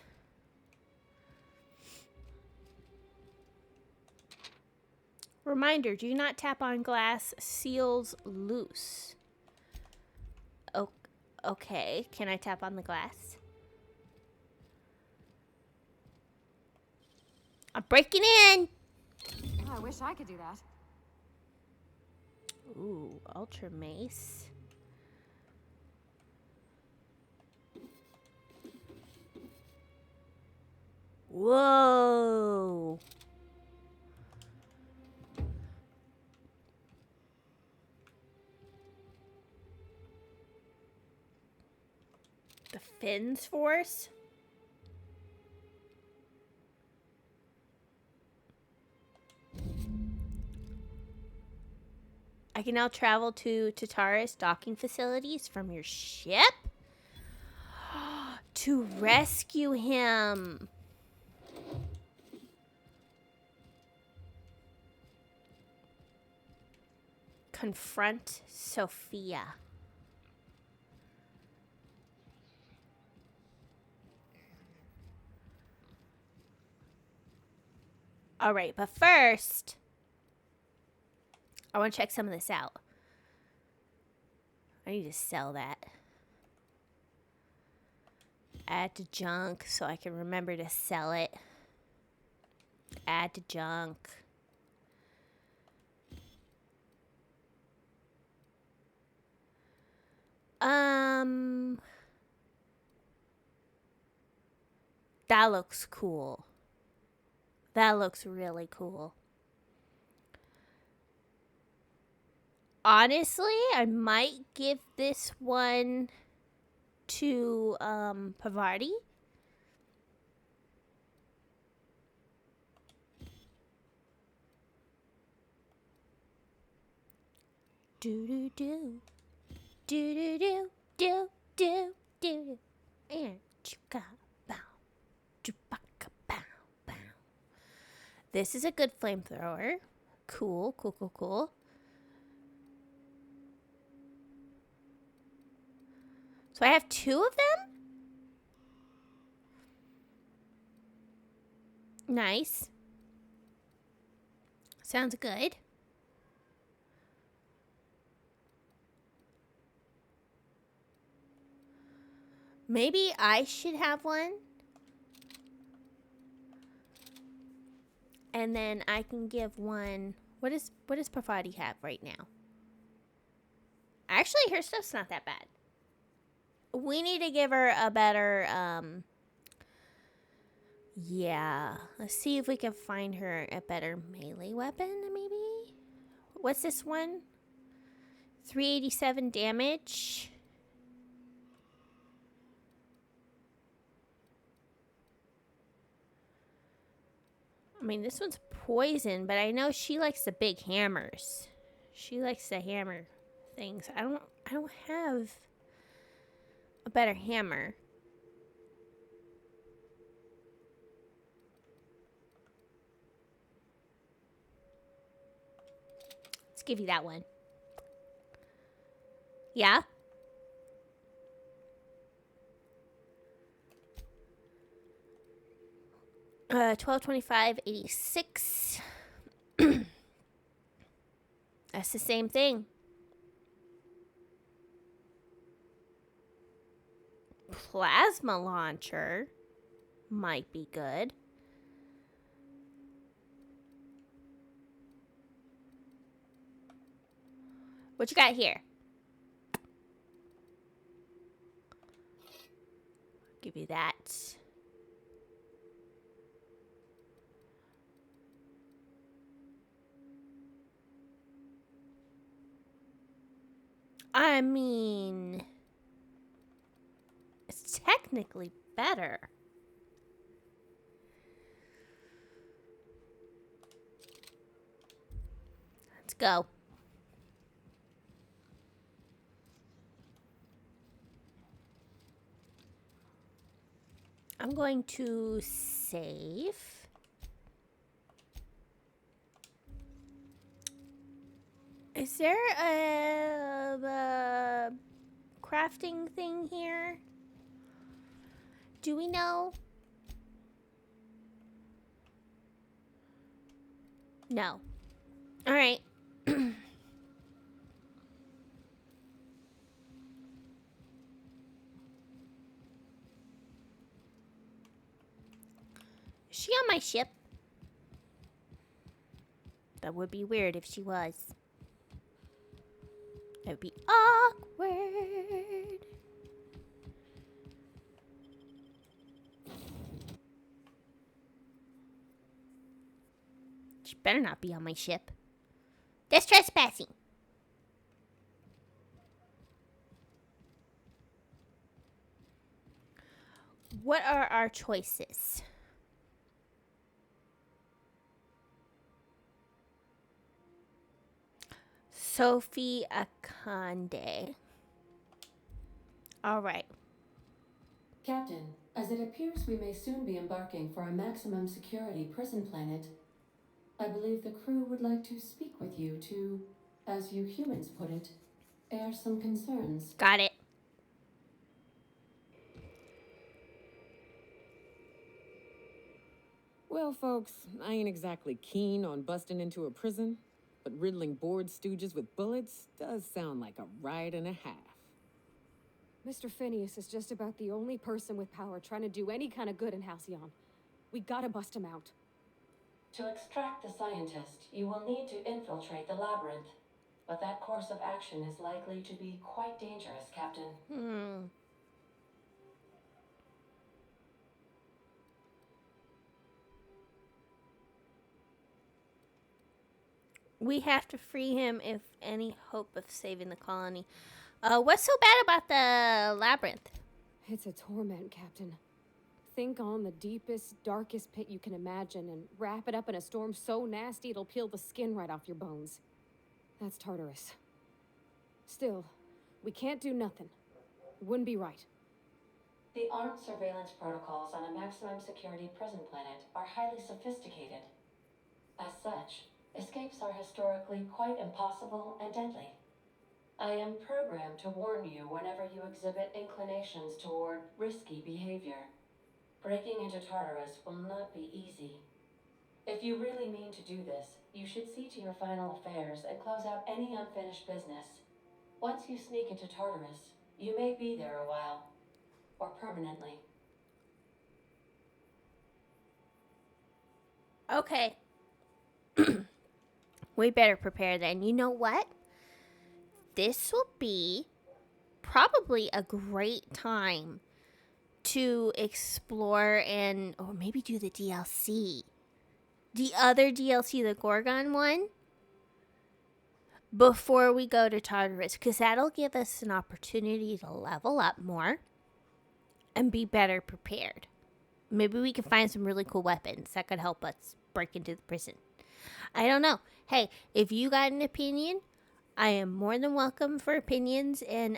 Reminder, do not tap on glass. Seals loose. Oh, okay. Can I tap on the glass? I'm breaking in. Oh, I wish I could do that. Ooh, ultra mace. Whoa. The Fins Force? I can now travel to Tartarus docking facilities from your ship to rescue him. Confront Sophia. All right, but first, I want to check some of this out. I need to sell that. Add to junk so I can remember to sell it. Add to junk. That looks cool. That looks really cool. Honestly, I might give this one to Pavarti. Do do do do do do do do do and chicka bow chupaka bow bow. This is a good flamethrower. Cool, cool, cool, cool. So I have 2 of them? Nice. Sounds good. Maybe I should have one. And then I can give one. What does Parvati have right now? Actually, her stuff's not that bad. We need to give her a better, yeah. Let's see if we can find her a better melee weapon, maybe? What's this one? 387 damage. I mean, this one's poison, but I know she likes the big hammers. She likes to hammer things. I don't have a better hammer. Let's give you that one. Yeah? Uh, 1225, 86. That's the same thing. Plasma launcher might be good. What you got here? Give you that. I mean, it's technically better. Let's go. I'm going to save. Is there a crafting thing here? Do we know? No. All right. Is she on my ship? That would be weird if she was. That would be awkward. She better not be on my ship. That's trespassing. What are our choices? Sophie Akande. All right. Captain, as it appears we may soon be embarking for a maximum security prison planet, I believe the crew would like to speak with you to, as you humans put it, air some concerns. Got it. Well, folks, I ain't exactly keen on busting into a prison, but riddling bored stooges with bullets does sound like a ride and a half. Mr. Phineas is just about the only person with power trying to do any kind of good in Halcyon. We gotta bust him out. To extract the scientist, you will need to infiltrate the labyrinth. But that course of action is likely to be quite dangerous, Captain. We have to free him if any hope of saving the colony. What's so bad about the labyrinth? It's a torment, Captain. Think on the deepest, darkest pit you can imagine and wrap it up in a storm so nasty it'll peel the skin right off your bones. That's Tartarus. Still, we can't do nothing. It wouldn't be right. The armed surveillance protocols on a maximum security prison planet are highly sophisticated. As such, escapes are historically quite impossible and deadly. I am programmed to warn you whenever you exhibit inclinations toward risky behavior. Breaking into Tartarus will not be easy. If you really mean to do this, you should see to your final affairs and close out any unfinished business. Once you sneak into Tartarus, you may be there a while, or permanently. Okay. We better prepare then. You know what? This will be probably a great time to explore and or maybe do the DLC. The other DLC, the Gorgon one, before we go to Tartarus, because that'll give us an opportunity to level up more and be better prepared. Maybe we can find some really cool weapons that could help us break into the prison. I don't know. Hey, if you got an opinion, I am more than welcome for opinions and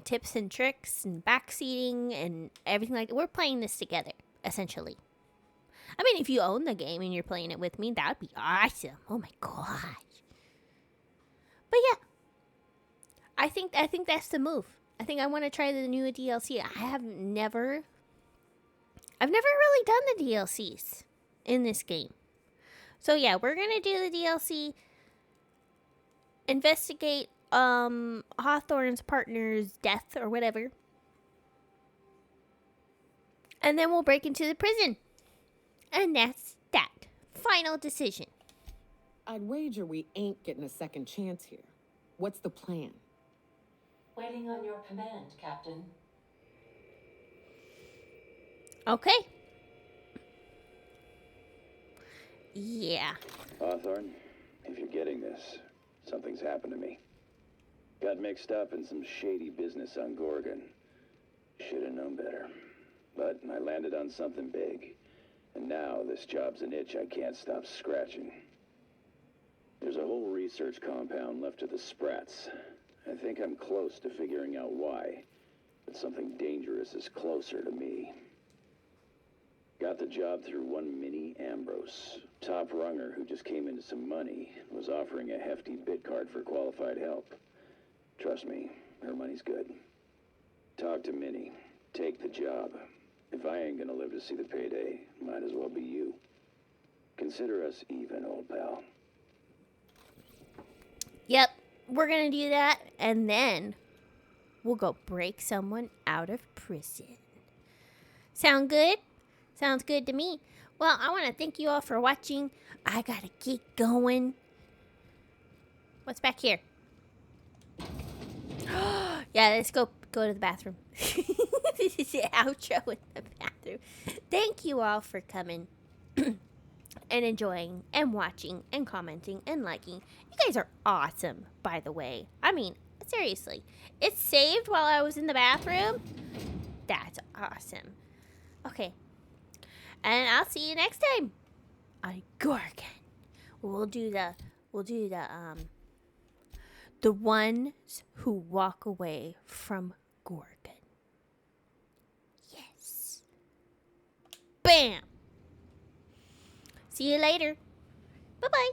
tips and tricks and backseating and everything like that. We're playing this together, essentially. I mean, if you own the game and you're playing it with me, that would be awesome. Oh my gosh. But yeah, I think that's the move. I think I want to try the new DLC. I've never really done the DLCs in this game. So yeah, we're gonna do the DLC. Investigate Hawthorne's partner's death or whatever. And then we'll break into the prison. And that's that. Final decision. I'd wager we ain't getting a second chance here. What's the plan? Waiting on your command, Captain. Okay. Yeah. Hawthorne, if you're getting this, something's happened to me. Got mixed up in some shady business on Gorgon. Should have known better. But I landed on something big. And now this job's an itch I can't stop scratching. There's a whole research compound left to the Sprats. I think I'm close to figuring out why. But something dangerous is closer to me. Got the job through one Minnie Ambrose. Top runger who just came into some money, was offering a hefty bid card for qualified help. Trust me, her money's good. Talk to Minnie. Take the job. If I ain't gonna live to see the payday, might as well be you. Consider us even, old pal. Yep, we're gonna do that, and then we'll go break someone out of prison. Sound good? Sounds good to me. Well, I want to thank you all for watching. I gotta get going. What's back here? Yeah, let's go to the bathroom. This is the outro in the bathroom. Thank you all for coming and enjoying and watching and commenting and liking. You guys are awesome, by the way. I mean, seriously. It's saved while I was in the bathroom. That's awesome. Okay. And I'll see you next time on Gorgon. We'll do the ones who walk away from Gorgon. Yes. Bam. See you later. Bye-bye.